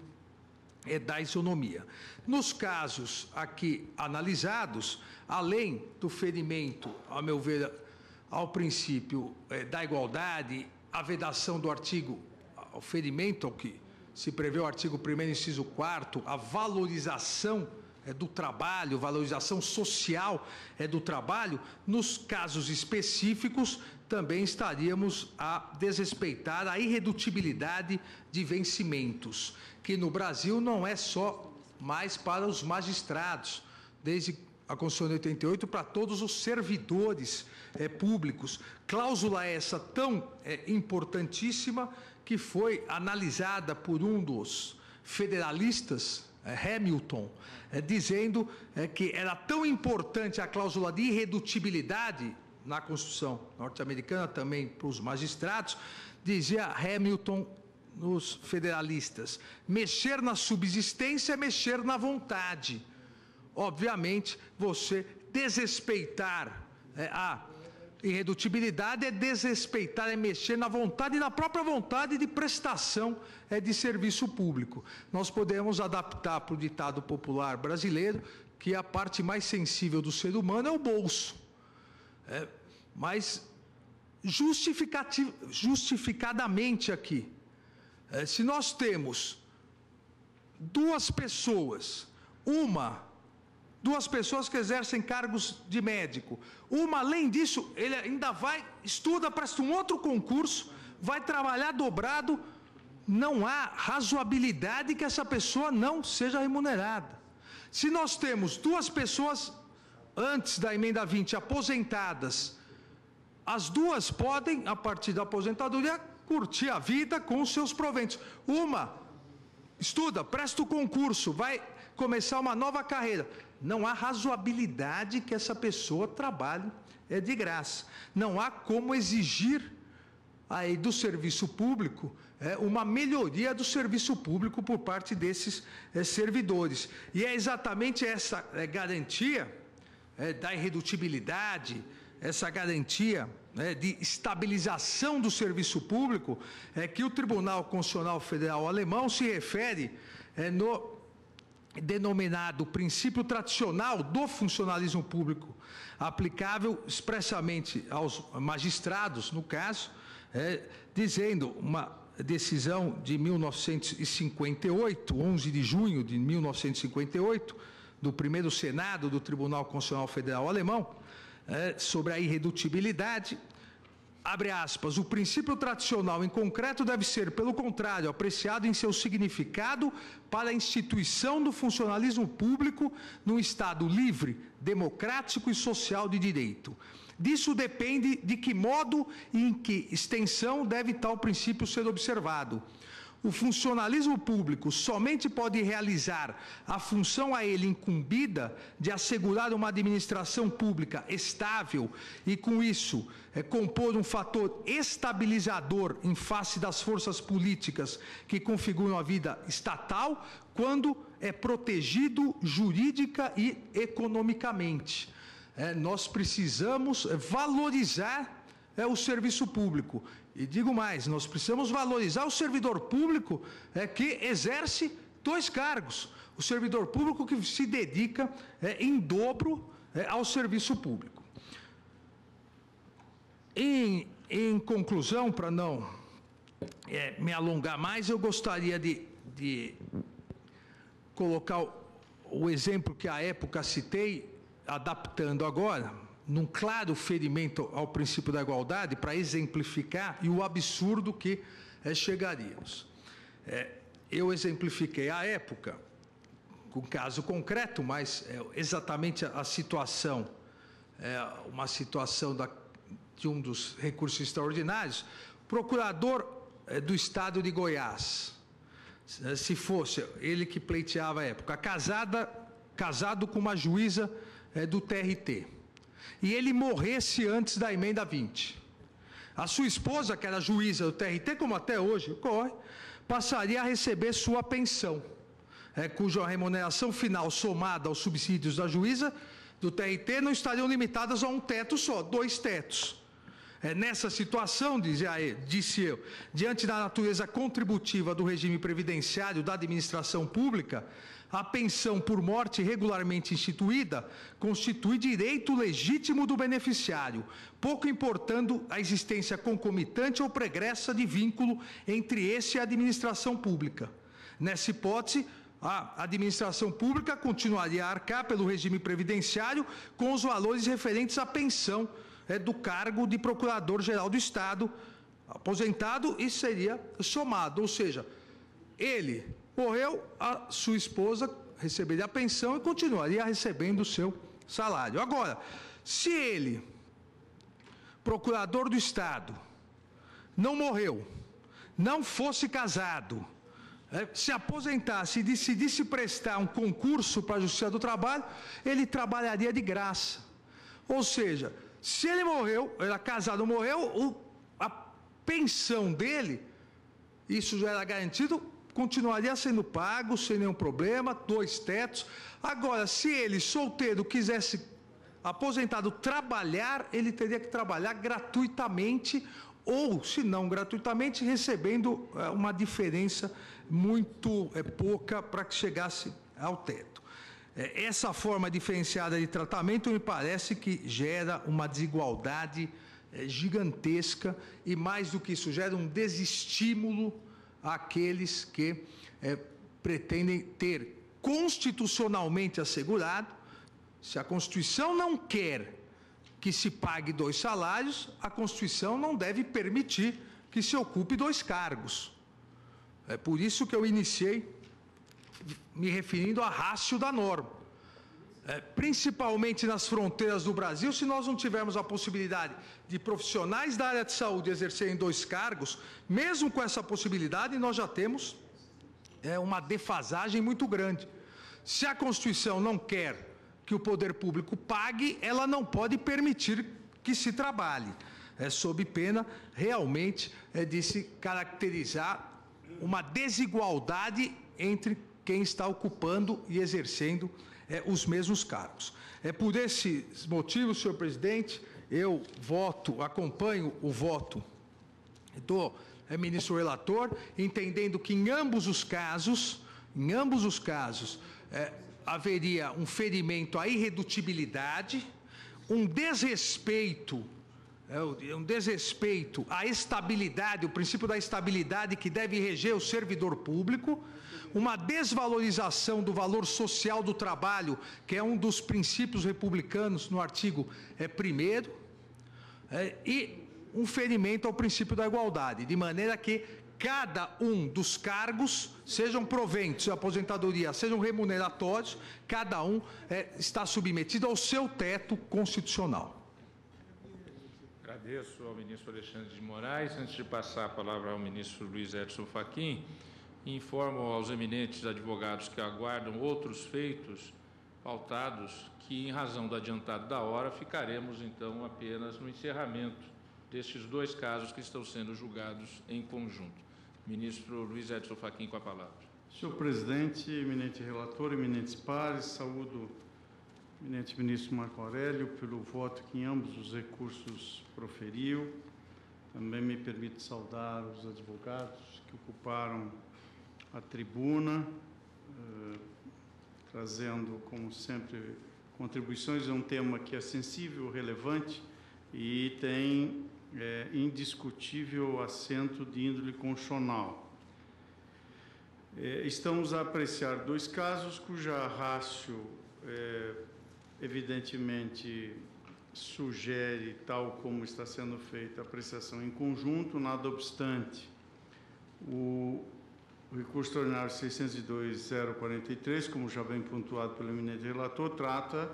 da isonomia. Nos casos aqui analisados, além do ferimento, ao meu ver, ao princípio da igualdade, a vedação do artigo, o ferimento ao que se prevê o artigo 1º, inciso 4º, a valorização do trabalho, valorização social do trabalho, nos casos específicos também estaríamos a desrespeitar a irredutibilidade de vencimentos, que no Brasil não é só mais para os magistrados, desde a Constituição de 88, para todos os servidores públicos. Cláusula essa tão importantíssima que foi analisada por um dos federalistas, Hamilton, dizendo que era tão importante a cláusula de irredutibilidade na Constituição norte-americana, também para os magistrados, dizia Hamilton nos federalistas: mexer na subsistência é mexer na vontade. Obviamente, você desrespeitar a irredutibilidade é desrespeitar, é mexer na vontade e na própria vontade de prestação de serviço público. Nós podemos adaptar para o ditado popular brasileiro que a parte mais sensível do ser humano é o bolso. Mas justificadamente aqui, se nós temos 2 pessoas, duas pessoas que exercem cargos de médico. Além disso, ele ainda estuda, presta um outro concurso, vai trabalhar dobrado. Não há razoabilidade que essa pessoa não seja remunerada. Se nós temos 2 pessoas, antes da emenda 20, aposentadas, as 2 podem, a partir da aposentadoria, curtir a vida com os seus proventos. Estuda, presta o concurso, vai começar uma nova carreira. Não há razoabilidade que essa pessoa trabalhe de graça. Não há como exigir aí do serviço público uma melhoria do serviço público por parte desses servidores. E é exatamente essa garantia da irredutibilidade, essa garantia de estabilização do serviço público que o Tribunal Constitucional Federal Alemão se refere no denominado princípio tradicional do funcionalismo público, aplicável expressamente aos magistrados, no caso, dizendo uma decisão de 1958, 11 de junho de 1958, do primeiro Senado do Tribunal Constitucional Federal Alemão, sobre a irredutibilidade, abre aspas, o princípio tradicional em concreto deve ser, pelo contrário, apreciado em seu significado para a instituição do funcionalismo público num Estado livre, democrático e social de direito. Disso depende de que modo e em que extensão deve tal princípio ser observado. O funcionalismo público somente pode realizar a função a ele incumbida de assegurar uma administração pública estável e, com isso, compor um fator estabilizador em face das forças políticas que configuram a vida estatal, quando é protegido jurídica e economicamente. Nós precisamos valorizar o serviço público. E digo mais, nós precisamos valorizar o servidor público que exerce 2 cargos. O servidor público que se dedica em dobro ao serviço público. Em conclusão, para não me alongar mais, eu gostaria de colocar o exemplo que à época citei, adaptando agora, num claro ferimento ao princípio da igualdade, para exemplificar e o absurdo que chegaríamos. Eu exemplifiquei à época, com caso concreto, mas exatamente a situação, uma situação de um dos recursos extraordinários, procurador do Estado de Goiás, se fosse ele que pleiteava à época, casado com uma juíza do TRT, e ele morresse antes da emenda 20. A sua esposa, que era juíza do TRT, como até hoje ocorre, passaria a receber sua pensão, cuja remuneração final somada aos subsídios da juíza do TRT não estariam limitadas a um teto só, 2 tetos. Nessa situação, disse eu, diante da natureza contributiva do regime previdenciário da administração pública, a pensão por morte regularmente instituída constitui direito legítimo do beneficiário, pouco importando a existência concomitante ou pregressa de vínculo entre esse e a administração pública. Nessa hipótese, a administração pública continuaria a arcar pelo regime previdenciário com os valores referentes à pensão do cargo de Procurador-Geral do Estado, aposentado, e seria somado, ou seja, ele morreu, a sua esposa receberia a pensão e continuaria recebendo o seu salário. Agora, se ele, procurador do Estado, não morreu, não fosse casado, se aposentasse e decidisse prestar um concurso para a Justiça do Trabalho, ele trabalharia de graça. Ou seja, se ele morreu, era casado, morreu, a pensão dele, isso já era garantido, continuaria sendo pago sem nenhum problema, 2 tetos. Agora, se ele, solteiro, quisesse, aposentado, trabalhar, ele teria que trabalhar gratuitamente, ou, se não gratuitamente, recebendo uma diferença muito pouca para que chegasse ao teto. Essa forma diferenciada de tratamento me parece que gera uma desigualdade gigantesca e, mais do que isso, gera um desestímulo àqueles que pretendem ter constitucionalmente assegurado. Se a Constituição não quer que se pague 2 salários, a Constituição não deve permitir que se ocupe 2 cargos. É por isso que eu iniciei me referindo à ratio da norma. Principalmente nas fronteiras do Brasil, se nós não tivermos a possibilidade de profissionais da área de saúde exercerem 2 cargos, mesmo com essa possibilidade, nós já temos uma defasagem muito grande. Se a Constituição não quer que o poder público pague, ela não pode permitir que se trabalhe, sob pena realmente de se caracterizar uma desigualdade entre quem está ocupando e exercendo os mesmos cargos. Por esses motivos, senhor presidente, eu acompanho o voto do ministro relator, entendendo que em ambos os casos, haveria um ferimento à irredutibilidade, um desrespeito à estabilidade, o princípio da estabilidade que deve reger o servidor público, uma desvalorização do valor social do trabalho, que é um dos princípios republicanos no artigo 1º, e um ferimento ao princípio da igualdade, de maneira que cada um dos cargos, sejam proventos de aposentadoria, sejam remuneratórios, cada um está submetido ao seu teto constitucional. Agradeço ao ministro Alexandre de Moraes. Antes de passar a palavra ao ministro Luiz Edson Fachin, informo aos eminentes advogados que aguardam outros feitos pautados que, em razão do adiantado da hora, ficaremos, então, apenas no encerramento destes 2 casos que estão sendo julgados em conjunto. Ministro Luiz Edson Fachin, com a palavra. Senhor presidente, eminente relator, eminentes pares, saúdo o eminente ministro Marco Aurélio pelo voto que em ambos os recursos proferiu. Também me permito saudar os advogados que ocuparam a tribuna, trazendo, como sempre, contribuições a um tema que é sensível, relevante e tem indiscutível assento de índole constitucional. Estamos a apreciar 2 casos cuja ratio, evidentemente, sugere, tal como está sendo feita a apreciação em conjunto, nada obstante, o recurso extraordinário 602.043, como já bem pontuado pelo eminente relator, trata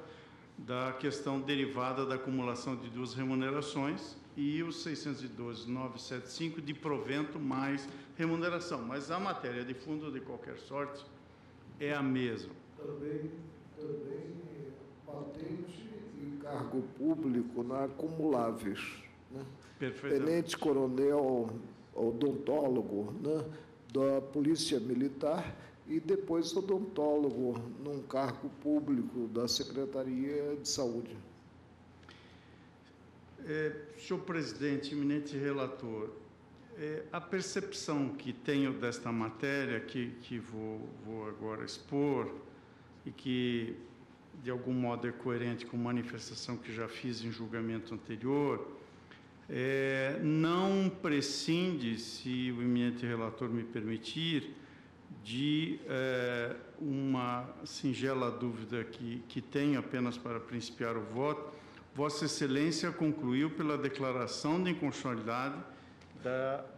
da questão derivada da acumulação de 2 remunerações, e o 612.975 de provento mais remuneração. Mas a matéria de fundo, de qualquer sorte, é a mesma. Também patente e cargo público na acumuláveis. Né? Tenente-coronel odontólogo, né, da Polícia Militar e depois odontólogo num cargo público da Secretaria de Saúde. Senhor presidente, eminente relator, a percepção que tenho desta matéria, que vou agora expor, e que, de algum modo, é coerente com manifestação que já fiz em julgamento anterior, não prescinde, se o eminente relator me permitir, de uma singela dúvida que tenho apenas para principiar o voto. Vossa Excelência concluiu pela declaração de inconstitucionalidade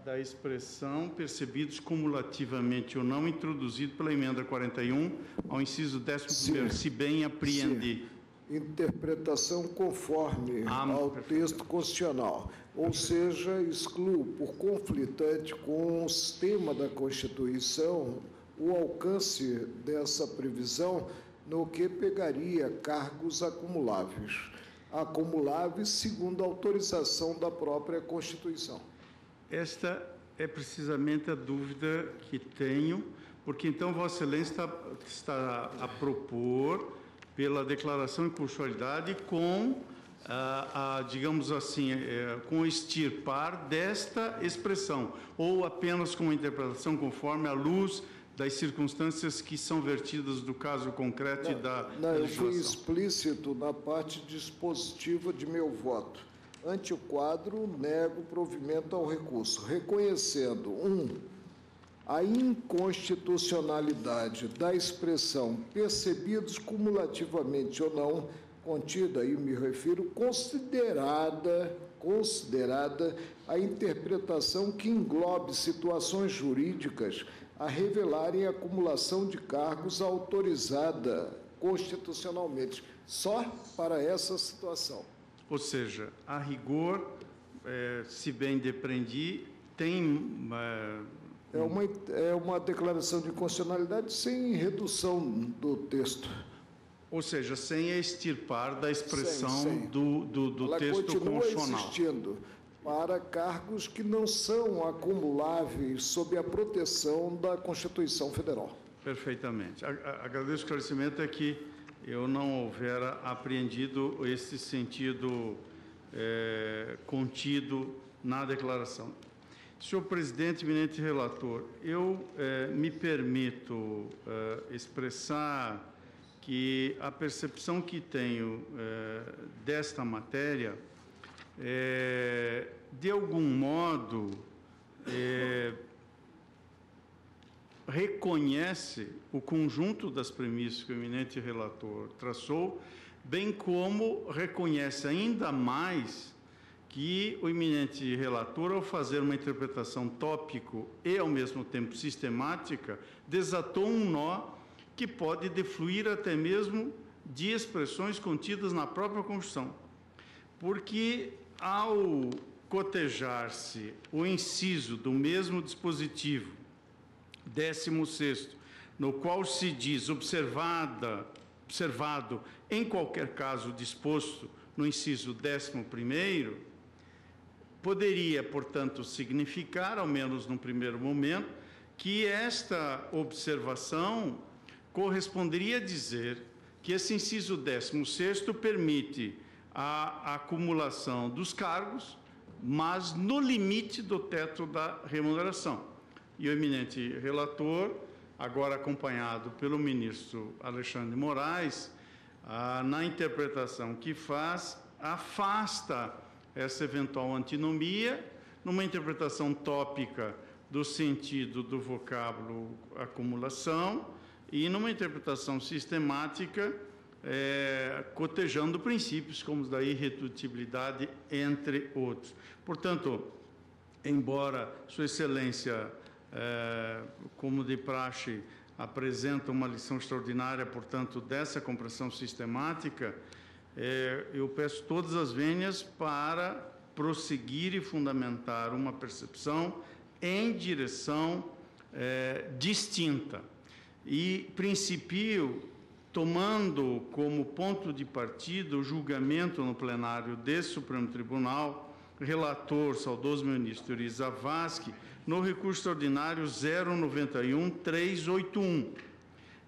da expressão percebidos cumulativamente ou não introduzido pela emenda 41 ao inciso 11º, se bem apreendi. Interpretação conforme ao texto constitucional, ou seja, excluo por conflitante com o sistema da Constituição o alcance dessa previsão no que pegaria cargos acumuláveis segundo a autorização da própria Constituição. Esta é precisamente a dúvida que tenho, porque então Vossa Excelência está a propor pela declaração de inconstitucionalidade com, digamos assim, com extirpar desta expressão, ou apenas com uma interpretação conforme à luz das circunstâncias que são vertidas do caso concreto e da legislação. Eu fui explícito na parte dispositiva de meu voto. Ante o quadro, nego provimento ao recurso, reconhecendo, a inconstitucionalidade da expressão percebidos cumulativamente ou não, contida, aí me refiro, considerada a interpretação que englobe situações jurídicas a revelarem a acumulação de cargos autorizada constitucionalmente, só para essa situação. Ou seja, a rigor, se bem depreendi, tem... É uma declaração de inconstitucionalidade sem redução do texto. Ou seja, sem extirpar da expressão do texto constitucional. Ela continua existindo para cargos que não são acumuláveis sob a proteção da Constituição Federal. Perfeitamente. Agradeço o esclarecimento, é que eu não houvera apreendido esse sentido contido na declaração. Senhor presidente, eminente relator, eu me permito expressar que a percepção que tenho desta matéria, de algum modo, reconhece o conjunto das premissas que o eminente relator traçou, bem como reconhece ainda mais que o eminente relator, ao fazer uma interpretação tópico e, ao mesmo tempo, sistemática, desatou um nó que pode defluir até mesmo de expressões contidas na própria Constituição. Porque, ao cotejar-se o inciso do mesmo dispositivo, 16º, no qual se diz observado, em qualquer caso disposto no inciso 11º, poderia, portanto, significar, ao menos num primeiro momento, que esta observação corresponderia a dizer que esse inciso 16º permite a acumulação dos cargos, mas no limite do teto da remuneração. E o eminente relator, agora acompanhado pelo ministro Alexandre de Moraes, na interpretação que faz, afasta essa eventual antinomia numa interpretação tópica do sentido do vocábulo acumulação e numa interpretação sistemática cotejando princípios como os da irredutibilidade, entre outros. Portanto, embora Sua Excelência, como de praxe, apresenta uma lição extraordinária, portanto, dessa compreensão sistemática, eu peço todas as vênias para prosseguir e fundamentar uma percepção em direção distinta. E principio tomando como ponto de partida o julgamento no plenário desse Supremo Tribunal, relator, saudoso ministro Euri Zavascki, no recurso extraordinário 091-381.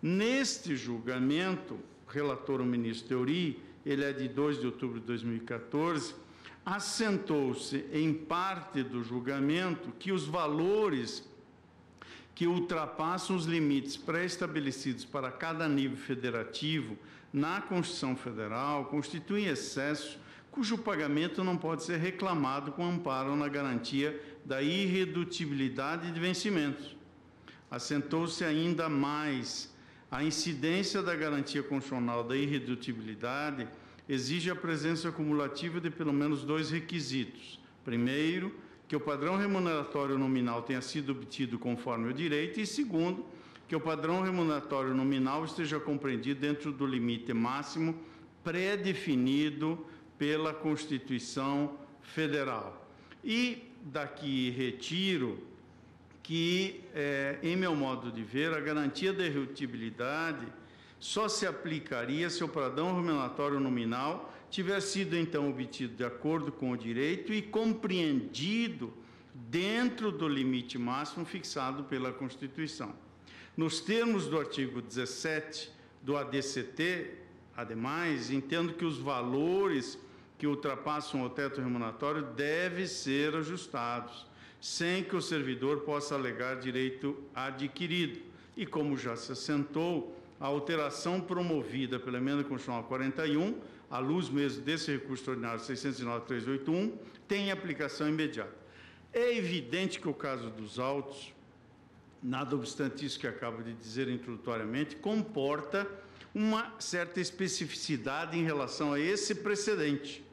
Neste julgamento, relator o ministro Euri, ele é de 2 de outubro de 2014, assentou-se em parte do julgamento que os valores que ultrapassam os limites pré-estabelecidos para cada nível federativo na Constituição Federal constituem excesso cujo pagamento não pode ser reclamado com amparo na garantia da irredutibilidade de vencimentos. Assentou-se ainda mais a incidência da garantia constitucional da irredutibilidade exige a presença acumulativa de pelo menos 2 requisitos. Primeiro, que o padrão remuneratório nominal tenha sido obtido conforme o direito, e segundo, que o padrão remuneratório nominal esteja compreendido dentro do limite máximo pré-definido pela Constituição Federal. E daqui retiro que, em meu modo de ver, a garantia da irredutibilidade só se aplicaria se o padrão remuneratório nominal tiver sido, então, obtido de acordo com o direito e compreendido dentro do limite máximo fixado pela Constituição. Nos termos do artigo 17 do ADCT, ademais, entendo que os valores que ultrapassam o teto remuneratório devem ser ajustados, sem que o servidor possa alegar direito adquirido. E, como já se assentou, a alteração promovida pela Emenda Constitucional 41, à luz mesmo desse recurso extraordinário 609-381, tem aplicação imediata. É evidente que o caso dos autos, nada obstante isso que acabo de dizer introdutoriamente, comporta uma certa especificidade em relação a esse precedente.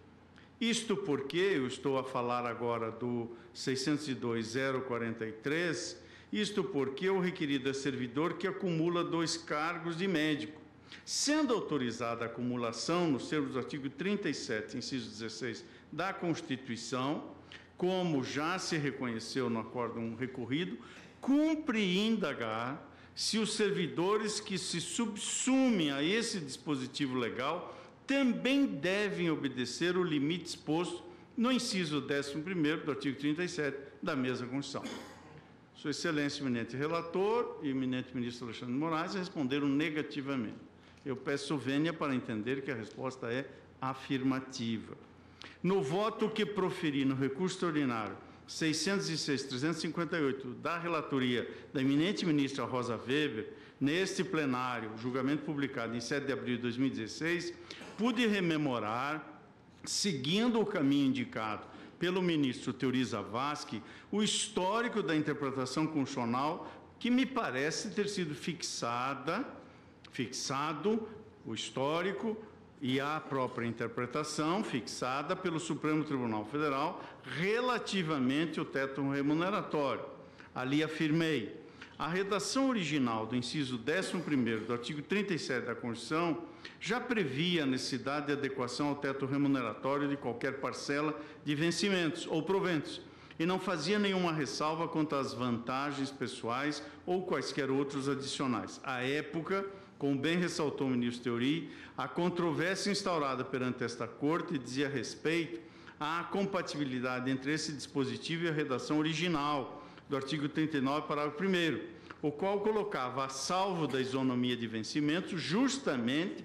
Isto porque, eu estou a falar agora do 602-043, isto porque o requerido é servidor que acumula 2 cargos de médico. Sendo autorizada a acumulação, nos termos do artigo 37, inciso 16 da Constituição, como já se reconheceu no acórdão recorrido, cumpre indagar se os servidores que se subsumem a esse dispositivo legal também devem obedecer o limite exposto no inciso 11º do artigo 37 da mesma Constituição. Sua Excelência, eminente relator e eminente ministro Alexandre de Moraes responderam negativamente. Eu peço vênia para entender que a resposta é afirmativa. No voto que proferi no recurso extraordinário 606-358 da relatoria da eminente ministra Rosa Weber, neste plenário, julgamento publicado em 7 de abril de 2016, pude rememorar, seguindo o caminho indicado pelo ministro Teori Zavascki, o histórico da interpretação constitucional que me parece ter sido fixado o histórico e a própria interpretação fixada pelo Supremo Tribunal Federal relativamente ao teto remuneratório. Ali afirmei: a redação original do inciso 11º do artigo 37 da Constituição já previa a necessidade de adequação ao teto remuneratório de qualquer parcela de vencimentos ou proventos, e não fazia nenhuma ressalva quanto às vantagens pessoais ou quaisquer outros adicionais. À época, como bem ressaltou o ministro Teori, a controvérsia instaurada perante esta Corte dizia respeito à compatibilidade entre esse dispositivo e a redação original do artigo 39, parágrafo 1º, o qual colocava a salvo da isonomia de vencimentos justamente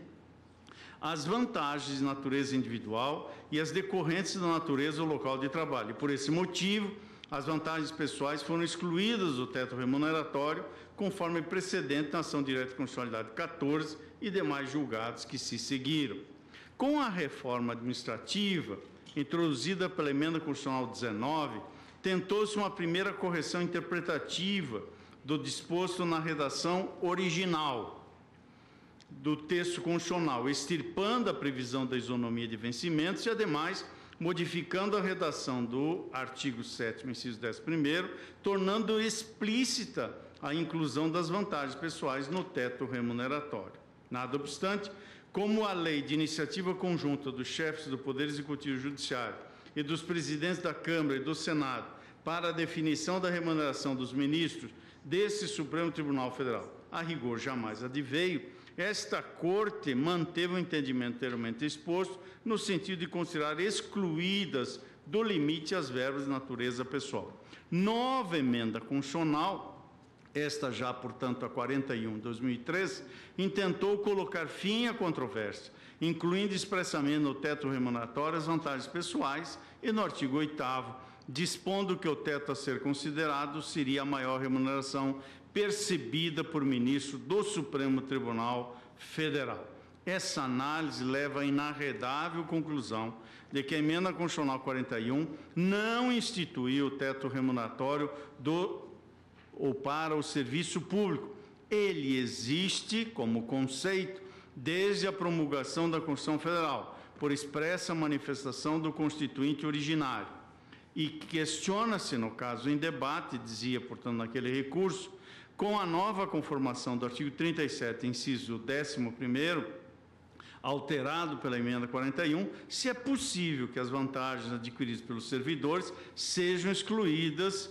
as vantagens de natureza individual e as decorrentes da natureza ou local de trabalho. E, por esse motivo, as vantagens pessoais foram excluídas do teto remuneratório, conforme precedente na ação direta de constitucionalidade 14 e demais julgados que se seguiram. Com a reforma administrativa, introduzida pela emenda constitucional 19, tentou-se uma primeira correção interpretativa do disposto na redação original do texto constitucional, extirpando a previsão da isonomia de vencimentos e, ademais, modificando a redação do artigo 7º, inciso 11º, tornando explícita a inclusão das vantagens pessoais no teto remuneratório. Nada obstante, como a lei de iniciativa conjunta dos chefes do Poder Executivo e Judiciário e dos presidentes da Câmara e do Senado para a definição da remuneração dos ministros desse Supremo Tribunal Federal, a rigor jamais adveio, esta Corte manteve o entendimento anteriormente exposto no sentido de considerar excluídas do limite as verbas de natureza pessoal. Nova emenda constitucional, esta já, portanto, a 41 de 2003, intentou colocar fim à controvérsia, incluindo expressamente no teto remuneratório as vantagens pessoais e no artigo 8º, dispondo que o teto a ser considerado seria a maior remuneração percebida por ministro do Supremo Tribunal Federal. Essa análise leva à inarredável conclusão de que a emenda constitucional 41 não instituiu o teto remuneratório para o serviço público. Ele existe como conceito desde a promulgação da Constituição Federal, por expressa manifestação do Constituinte originário. E questiona-se, no caso em debate, dizia, portanto, naquele recurso, com a nova conformação do artigo 37, inciso 11º, alterado pela emenda 41, se é possível que as vantagens adquiridas pelos servidores sejam excluídas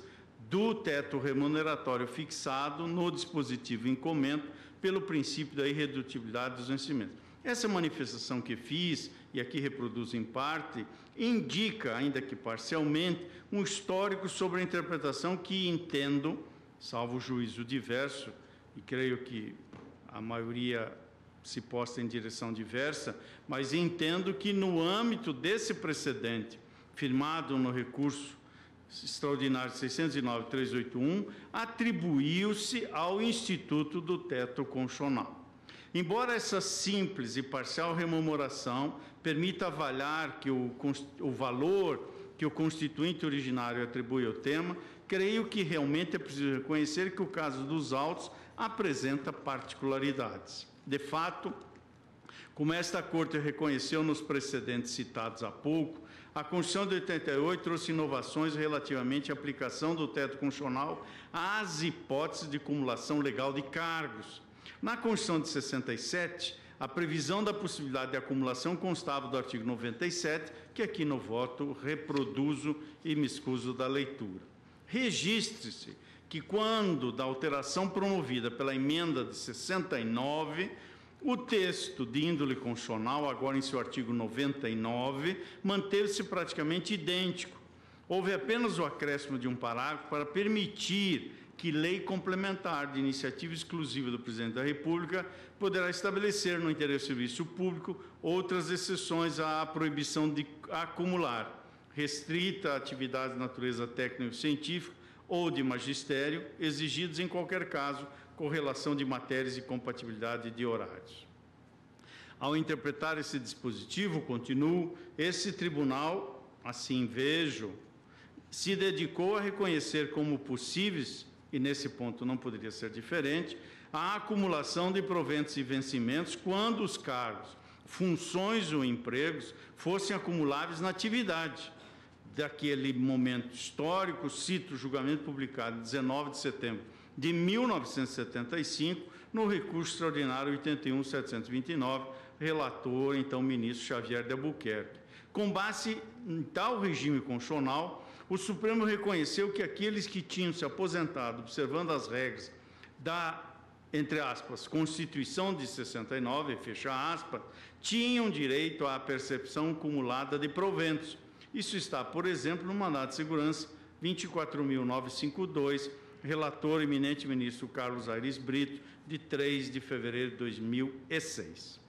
do teto remuneratório fixado no dispositivo em comento pelo princípio da irredutibilidade dos vencimentos. Essa manifestação que fiz, e aqui reproduzo em parte, indica, ainda que parcialmente, um histórico sobre a interpretação que entendo, salvo juízo diverso, e creio que a maioria se posta em direção diversa, mas entendo que no âmbito desse precedente, firmado no recurso extraordinário 609-381, atribuiu-se ao Instituto do Teto Constitucional. Embora essa simples e parcial rememoração permita avaliar que o valor que o constituinte originário atribui ao tema, creio que realmente é preciso reconhecer que o caso dos autos apresenta particularidades. De fato, como esta Corte reconheceu nos precedentes citados há pouco, a Constituição de 88 trouxe inovações relativamente à aplicação do teto constitucional às hipóteses de cumulação legal de cargos. Na Constituição de 67, a previsão da possibilidade de acumulação constava do artigo 97, que aqui no voto reproduzo e me excuso da leitura. Registre-se que, quando da alteração promovida pela emenda de 69, o texto de índole constitucional, agora em seu artigo 99, manteve-se praticamente idêntico. Houve apenas o acréscimo de um parágrafo para permitir que lei complementar de iniciativa exclusiva do Presidente da República poderá estabelecer no interesse do serviço público outras exceções à proibição de acumular restrita a atividades de natureza técnico-científica ou de magistério, exigidos em qualquer caso, correlação de matérias e compatibilidade de horários. Ao interpretar esse dispositivo, continuo, esse tribunal, assim vejo, se dedicou a reconhecer como possíveis, e nesse ponto não poderia ser diferente, a acumulação de proventos e vencimentos quando os cargos, funções ou empregos fossem acumuláveis na atividade. Daquele momento histórico, cito o julgamento publicado em 19 de setembro de 1975, no recurso extraordinário 81.729, relator, então, ministro Xavier de Albuquerque. Com base em tal regime constitucional, o Supremo reconheceu que aqueles que tinham se aposentado observando as regras da, entre aspas, Constituição de 69, fecha aspas, tinham direito à percepção acumulada de proventos. Isso está, por exemplo, no mandado de segurança 24.952, relator eminente ministro Carlos Aires Brito, de 3 de fevereiro de 2006.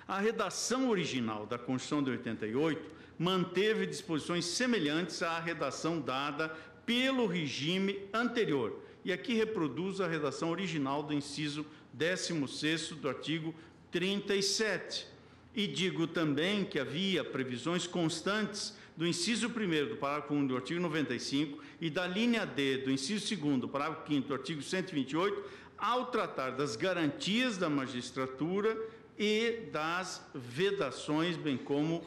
A redação original da Constituição de 88 manteve disposições semelhantes à redação dada pelo regime anterior. E aqui reproduz a redação original do inciso 16º do artigo 37. E digo também que havia previsões constantes do inciso 1º do parágrafo 1 do artigo 95 e da linha D do inciso 2º do parágrafo 5º do artigo 128, ao tratar das garantias da magistratura e das vedações, bem como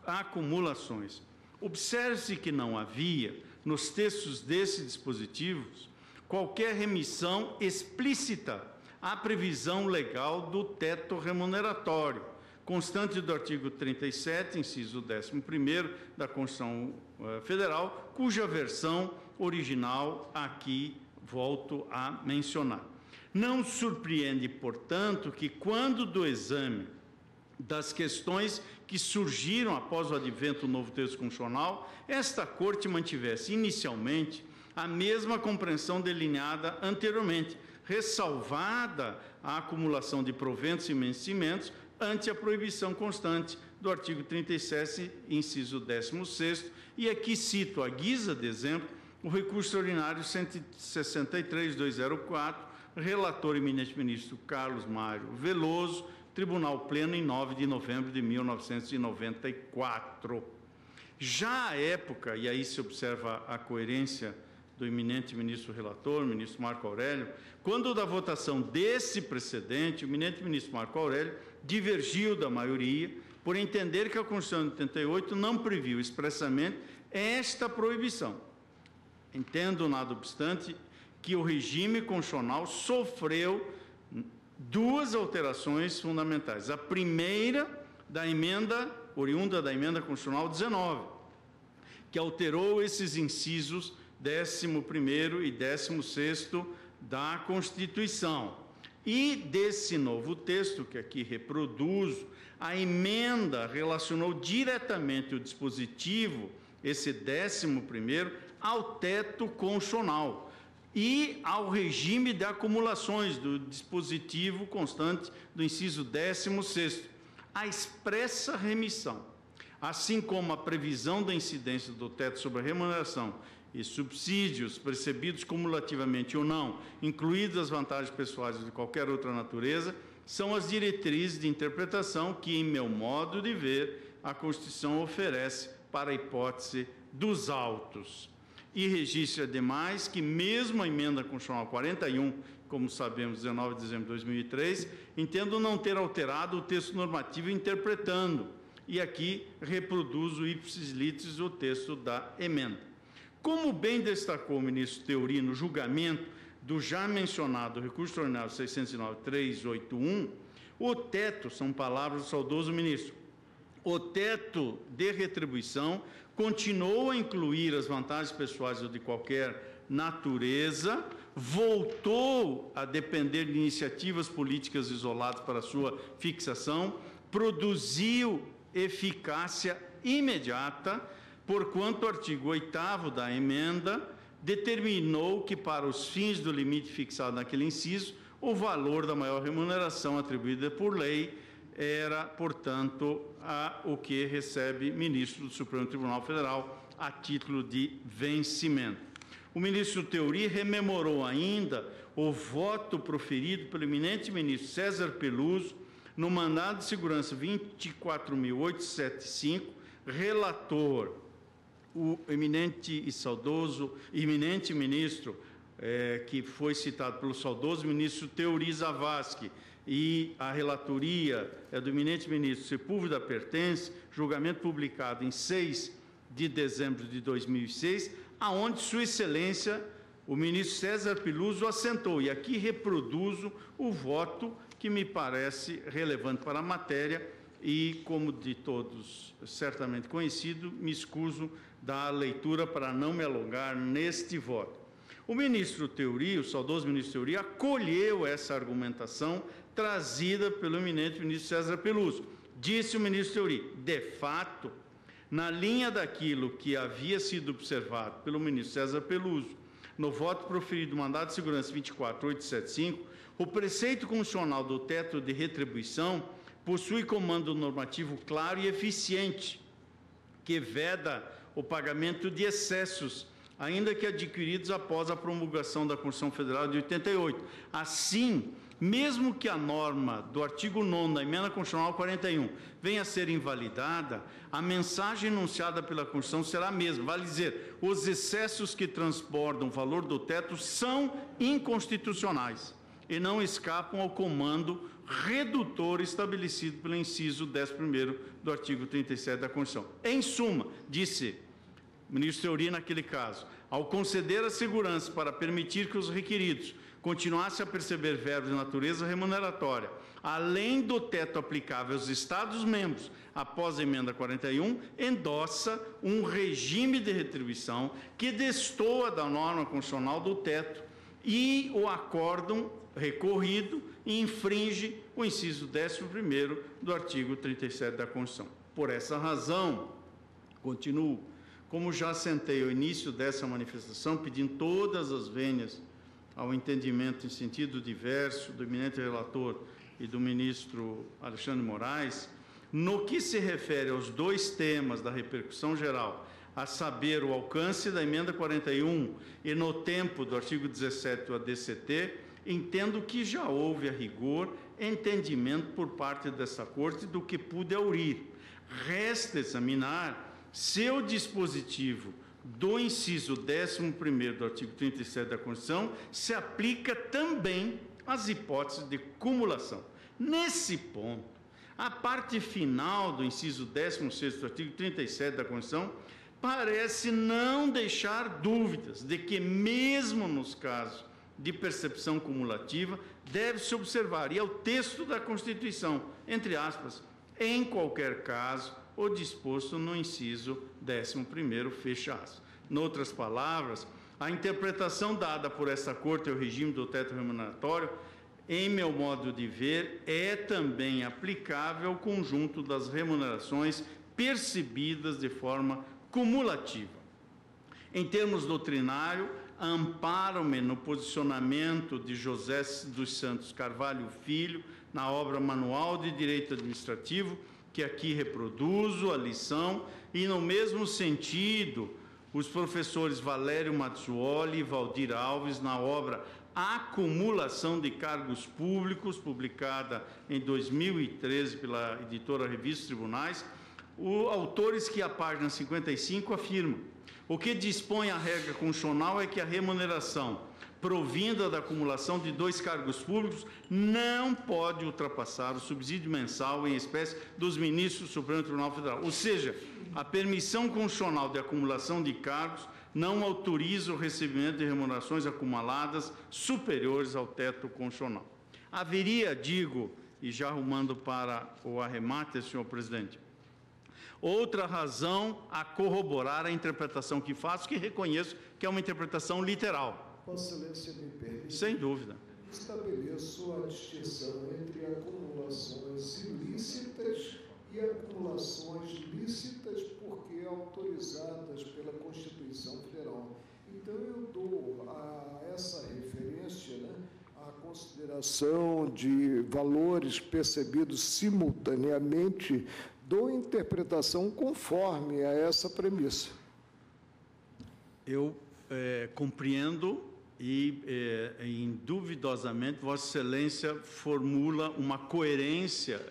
acumulações. Observe-se que não havia, nos textos desses dispositivos, qualquer remissão explícita à previsão legal do teto remuneratório, constante do artigo 37, inciso 11º da Constituição Federal, cuja versão original aqui volto a mencionar. Não surpreende, portanto, que quando do exame das questões que surgiram após o advento do novo texto constitucional, esta Corte mantivesse inicialmente a mesma compreensão delineada anteriormente, ressalvada a acumulação de proventos e vencimentos ante a proibição constante do artigo 37, inciso 16º, e aqui cito, à guisa de exemplo, o recurso extraordinário 163.204, relator eminente ministro Carlos Mário Veloso, Tribunal Pleno, em 9 de novembro de 1994. Já à época, e aí se observa a coerência do eminente ministro relator, ministro Marco Aurélio, quando da votação desse precedente, o eminente ministro Marco Aurélio divergiu da maioria por entender que a Constituição de 88 não previu expressamente esta proibição. Entendo, nada obstante, que o regime constitucional sofreu duas alterações fundamentais. A primeira, da emenda, oriunda da emenda constitucional 19, que alterou esses incisos 11º e 16º da Constituição. E desse novo texto, que aqui reproduzo, a emenda relacionou diretamente o dispositivo, esse 11º, ao teto constitucional e ao regime de acumulações do dispositivo constante do inciso 16º. A expressa remissão, assim como a previsão da incidência do teto sobre a remuneração e subsídios percebidos cumulativamente ou não, incluídas as vantagens pessoais de qualquer outra natureza, são as diretrizes de interpretação que, em meu modo de ver, a Constituição oferece para a hipótese dos autos. E registra, ademais, que mesmo a emenda constitucional 41, como sabemos, 19 de dezembro de 2003, entendo não ter alterado o texto normativo interpretando, e aqui reproduzo ipsis litis o texto da emenda. Como bem destacou o ministro Teori no julgamento do já mencionado recurso extraordinário 609.381, o teto, são palavras do saudoso ministro, o teto de retribuição continuou a incluir as vantagens pessoais ou de qualquer natureza, voltou a depender de iniciativas políticas isoladas para sua fixação, produziu eficácia imediata, porquanto o artigo 8º da emenda determinou que, para os fins do limite fixado naquele inciso, o valor da maior remuneração atribuída por lei era, portanto, o que recebe ministro do Supremo Tribunal Federal a título de vencimento. O ministro Theory rememorou ainda o voto proferido pelo eminente ministro César Peluso no mandado de segurança 24.875, relator, o eminente e saudoso, eminente ministro, que foi citado pelo saudoso ministro Theory Zavascki, e a relatoria é do eminente ministro Sepúlveda Pertence, julgamento publicado em 6 de dezembro de 2006, aonde Sua Excelência, o ministro César Peluso, assentou. E aqui reproduzo o voto que me parece relevante para a matéria e, como de todos certamente conhecido, me escuso da leitura para não me alongar neste voto. O ministro Theory, o saudoso ministro Theory, acolheu essa argumentação trazida pelo eminente ministro César Peluso. Disse o ministro Theory, de fato, na linha daquilo que havia sido observado pelo ministro César Peluso, no voto proferido do mandado de segurança 24.875, o preceito constitucional do teto de retribuição possui comando normativo claro e eficiente, que veda o pagamento de excessos, ainda que adquiridos após a promulgação da Constituição Federal de 88. Assim, mesmo que a norma do artigo 9º da Emenda Constitucional 41 venha a ser invalidada, a mensagem enunciada pela Constituição será a mesma. Vale dizer, os excessos que transbordam o valor do teto são inconstitucionais e não escapam ao comando redutor estabelecido pelo inciso 11º do artigo 37 da Constituição. Em suma, disse o ministro Theory naquele caso, ao conceder a segurança para permitir que os requeridos continuassem a perceber verbos de natureza remuneratória, além do teto aplicável aos Estados-membros após a Emenda 41, endossa um regime de retribuição que destoa da norma constitucional do teto e o acórdão recorrido infringe o inciso 11º do artigo 37 da Constituição. Por essa razão, continuo, como já assentei ao início dessa manifestação, pedindo todas as vênias ao entendimento em sentido diverso do eminente relator e do ministro Alexandre Moraes, no que se refere aos dois temas da repercussão geral, a saber, o alcance da Emenda 41 e no tempo do artigo 17 do ADCT, entendo que já houve, a rigor, entendimento por parte dessa Corte do que pude aurir. Resta examinar se o dispositivo do inciso 11º do artigo 37 da Constituição se aplica também às hipóteses de cumulação. Nesse ponto, a parte final do inciso 16º do artigo 37 da Constituição parece não deixar dúvidas de que, mesmo nos casos de percepção cumulativa, deve-se observar, e é o texto da Constituição, entre aspas, em qualquer caso, o disposto no inciso 11º, fecha aspas. Noutras palavras, a interpretação dada por esta Corte ao regime do teto remuneratório, em meu modo de ver, é também aplicável ao conjunto das remunerações percebidas de forma cumulativa. Em termos doutrinários, amparo-me no posicionamento de José dos Santos Carvalho Filho, na obra Manual de Direito Administrativo, que aqui reproduzo a lição, e no mesmo sentido, os professores Valério Mazzuoli e Valdir Alves, na obra Acumulação de Cargos Públicos, publicada em 2013 pela editora Revista Tribunais, autores que, à página 55, afirmam: o que dispõe a regra constitucional é que a remuneração provinda da acumulação de 2 cargos públicos não pode ultrapassar o subsídio mensal em espécie dos ministros do Supremo Tribunal Federal. Ou seja, a permissão constitucional de acumulação de cargos não autoriza o recebimento de remunerações acumuladas superiores ao teto constitucional. Haveria, digo, e já arrumando para o arremate, senhor presidente, outra razão a corroborar a interpretação que faço, que reconheço que é uma interpretação literal. Vossa Excelência me permite? Sem dúvida. Estabeleço a distinção entre acumulações ilícitas e acumulações lícitas porque autorizadas pela Constituição Federal. Então, eu dou a essa referência, né, a consideração consideração de valores percebidos simultaneamente, dou interpretação conforme a essa premissa. Eu compreendo e, induvidosamente, Vossa Excelência formula uma coerência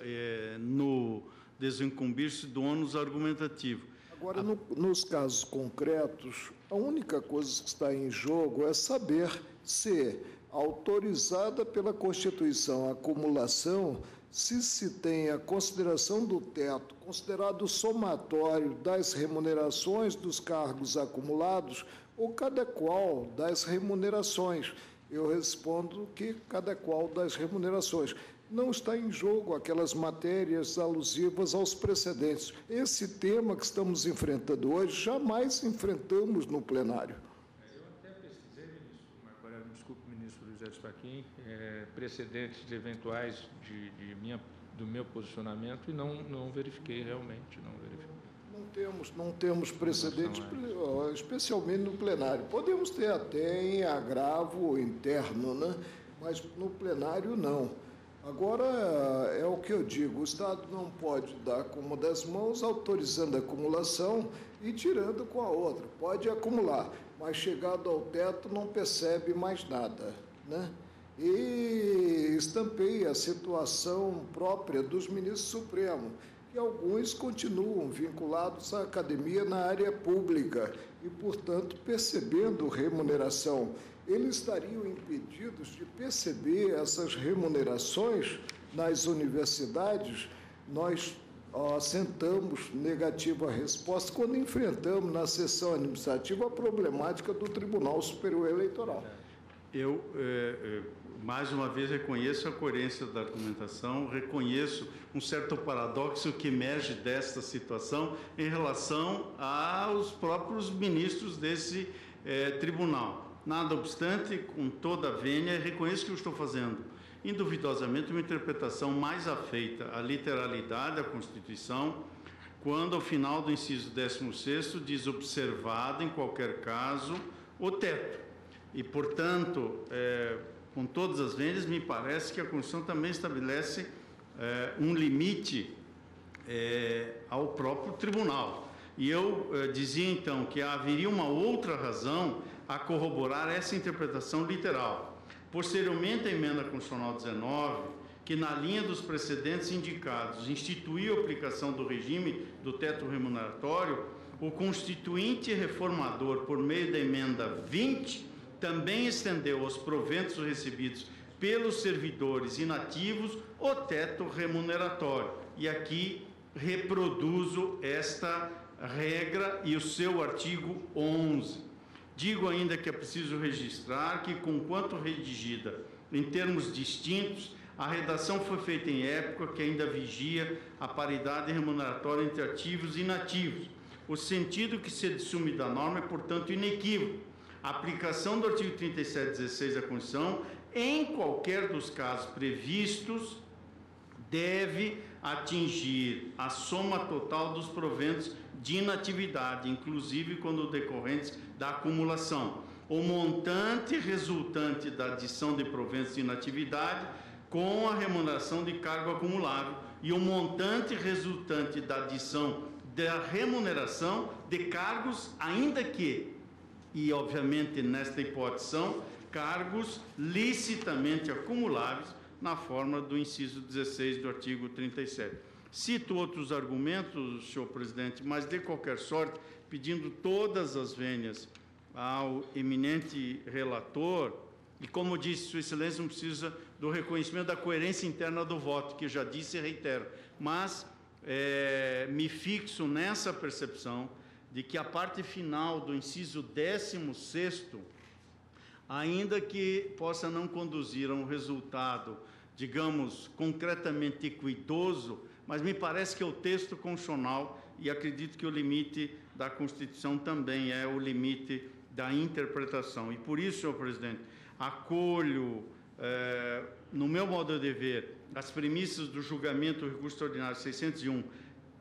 no desincumbir-se do ônus argumentativo. Agora, nos casos concretos, a única coisa que está em jogo é saber se, autorizada pela Constituição a acumulação, se tem a consideração do teto, considerado o somatório das remunerações dos cargos acumulados, ou cada qual das remunerações. Eu respondo que cada qual das remunerações. Não está em jogo aquelas matérias alusivas aos precedentes. Esse tema que estamos enfrentando hoje, jamais enfrentamos no plenário. Eu até pesquisei, ministro Marco Aurélio, desculpe, ministro Luiz Edson Fachin, precedentes eventuais do meu posicionamento e não verifiquei realmente, não verifiquei. Não temos precedentes, especialmente no plenário. Podemos ter até em agravo interno, né? Mas no plenário não. Agora, é o que eu digo, o Estado não pode dar com uma das mãos, autorizando a acumulação e tirando com a outra. Pode acumular, mas chegado ao teto não percebe mais nada, né? E estampei a situação própria dos ministros supremos, que alguns continuam vinculados à academia na área pública e, portanto, percebendo remuneração. Eles estariam impedidos de perceber essas remunerações nas universidades. Nós assentamos negativa resposta quando enfrentamos na sessão administrativa a problemática do Tribunal Superior Eleitoral. Eu, mais uma vez, reconheço a coerência da argumentação, reconheço um certo paradoxo que emerge desta situação em relação aos próprios ministros desse tribunal. Nada obstante, com toda a vênia, reconheço que eu estou fazendo, induvidosamente, uma interpretação mais afeita à literalidade da Constituição, quando, ao final do inciso 16º, diz observado, em qualquer caso, o teto. E, portanto, com todas as vênias, me parece que a Constituição também estabelece um limite ao próprio tribunal. E eu dizia, então, que haveria uma outra razão a corroborar essa interpretação literal. Posteriormente, a emenda constitucional 19, que na linha dos precedentes indicados instituiu a aplicação do regime do teto remuneratório, o constituinte reformador, por meio da emenda 20, também estendeu aos proventos recebidos pelos servidores inativos o teto remuneratório. E aqui reproduzo esta regra e o seu artigo 11. Digo ainda que é preciso registrar que, conquanto redigida em termos distintos, a redação foi feita em época que ainda vigia a paridade remuneratória entre ativos e inativos. O sentido que se assume da norma é, portanto, inequívoco. A aplicação do artigo 3716 da Constituição, em qualquer dos casos previstos, deve atingir a soma total dos proventos de inatividade, inclusive quando decorrentes da acumulação. O montante resultante da adição de proventos de inatividade com a remuneração de cargo acumulável e o montante resultante da adição da remuneração de cargos, ainda que, e obviamente nesta hipótese são cargos licitamente acumuláveis na forma do inciso 16 do artigo 37. Cito outros argumentos, senhor presidente, mas de qualquer sorte, pedindo todas as vênias ao eminente relator, e como disse, sua excelência não precisa do reconhecimento da coerência interna do voto, que eu já disse e reitero, mas me fixo nessa percepção de que a parte final do inciso 16º, ainda que possa não conduzir a um resultado, digamos, concretamente equidoso, mas me parece que é o texto constitucional e acredito que o limite da Constituição também é o limite da interpretação. E por isso, senhor presidente, acolho, no meu modo de ver, as premissas do julgamento do recurso extraordinário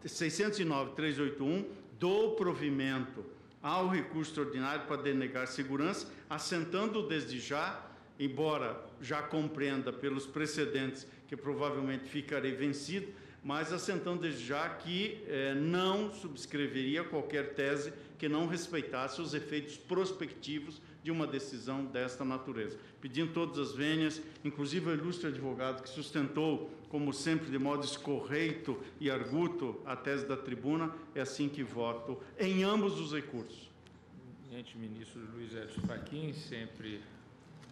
609.381, dou provimento ao recurso extraordinário para denegar segurança, assentando desde já embora já compreenda pelos precedentes que provavelmente ficarei vencido, mas assentando desde já que não subscreveria qualquer tese que não respeitasse os efeitos prospectivos de uma decisão desta natureza. Pedindo todas as vênias, inclusive ao ilustre advogado que sustentou, como sempre, de modo escorreito e arguto, a tese da tribuna, é assim que voto em ambos os recursos. Eminente ministro Luiz Edson Fachin, sempre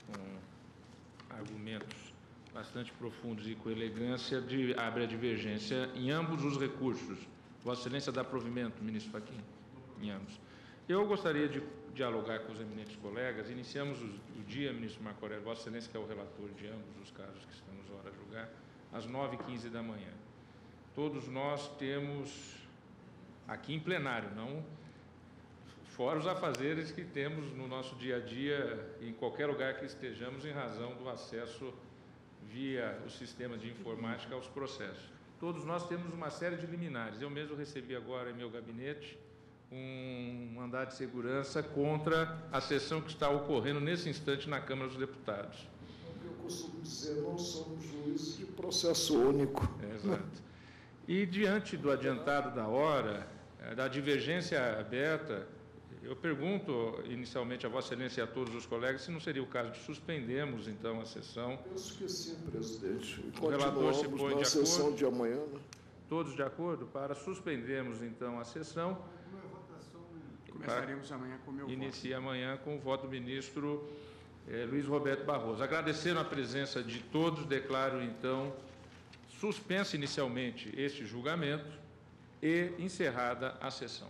com argumentos bastante profundos e com elegância, abre a divergência em ambos os recursos. Vossa Excelência dá provimento, ministro Fachin, em ambos. Eu gostaria de dialogar com os eminentes colegas. Iniciamos o dia, ministro Marco Aurélio, Vossa Excelência, que é o relator de ambos os casos que estamos ora a julgar, às 9h15 da manhã. Todos nós temos, aqui em plenário, não fora os afazeres que temos no nosso dia a dia, em qualquer lugar que estejamos, em razão do acesso via o sistema de informática aos processos. Todos nós temos uma série de liminares. Eu mesmo recebi agora em meu gabinete um mandado de segurança contra a sessão que está ocorrendo nesse instante na Câmara dos Deputados. Eu costumo dizer, não somos juízes de processo único. Exato. E diante do adiantado da hora, da divergência aberta, eu pergunto inicialmente a Vossa Excelência e a todos os colegas se não seria o caso de suspendermos, então, a sessão. Penso que sim, presidente. O relator se põe na sessão de amanhã. Né? Todos de acordo? Para suspendermos, então, a sessão. Começaremos amanhã com o meu voto. Inicia amanhã com o voto do ministro Luiz Roberto Barroso. Agradecendo a presença de todos, declaro, então, suspensa inicialmente este julgamento e encerrada a sessão.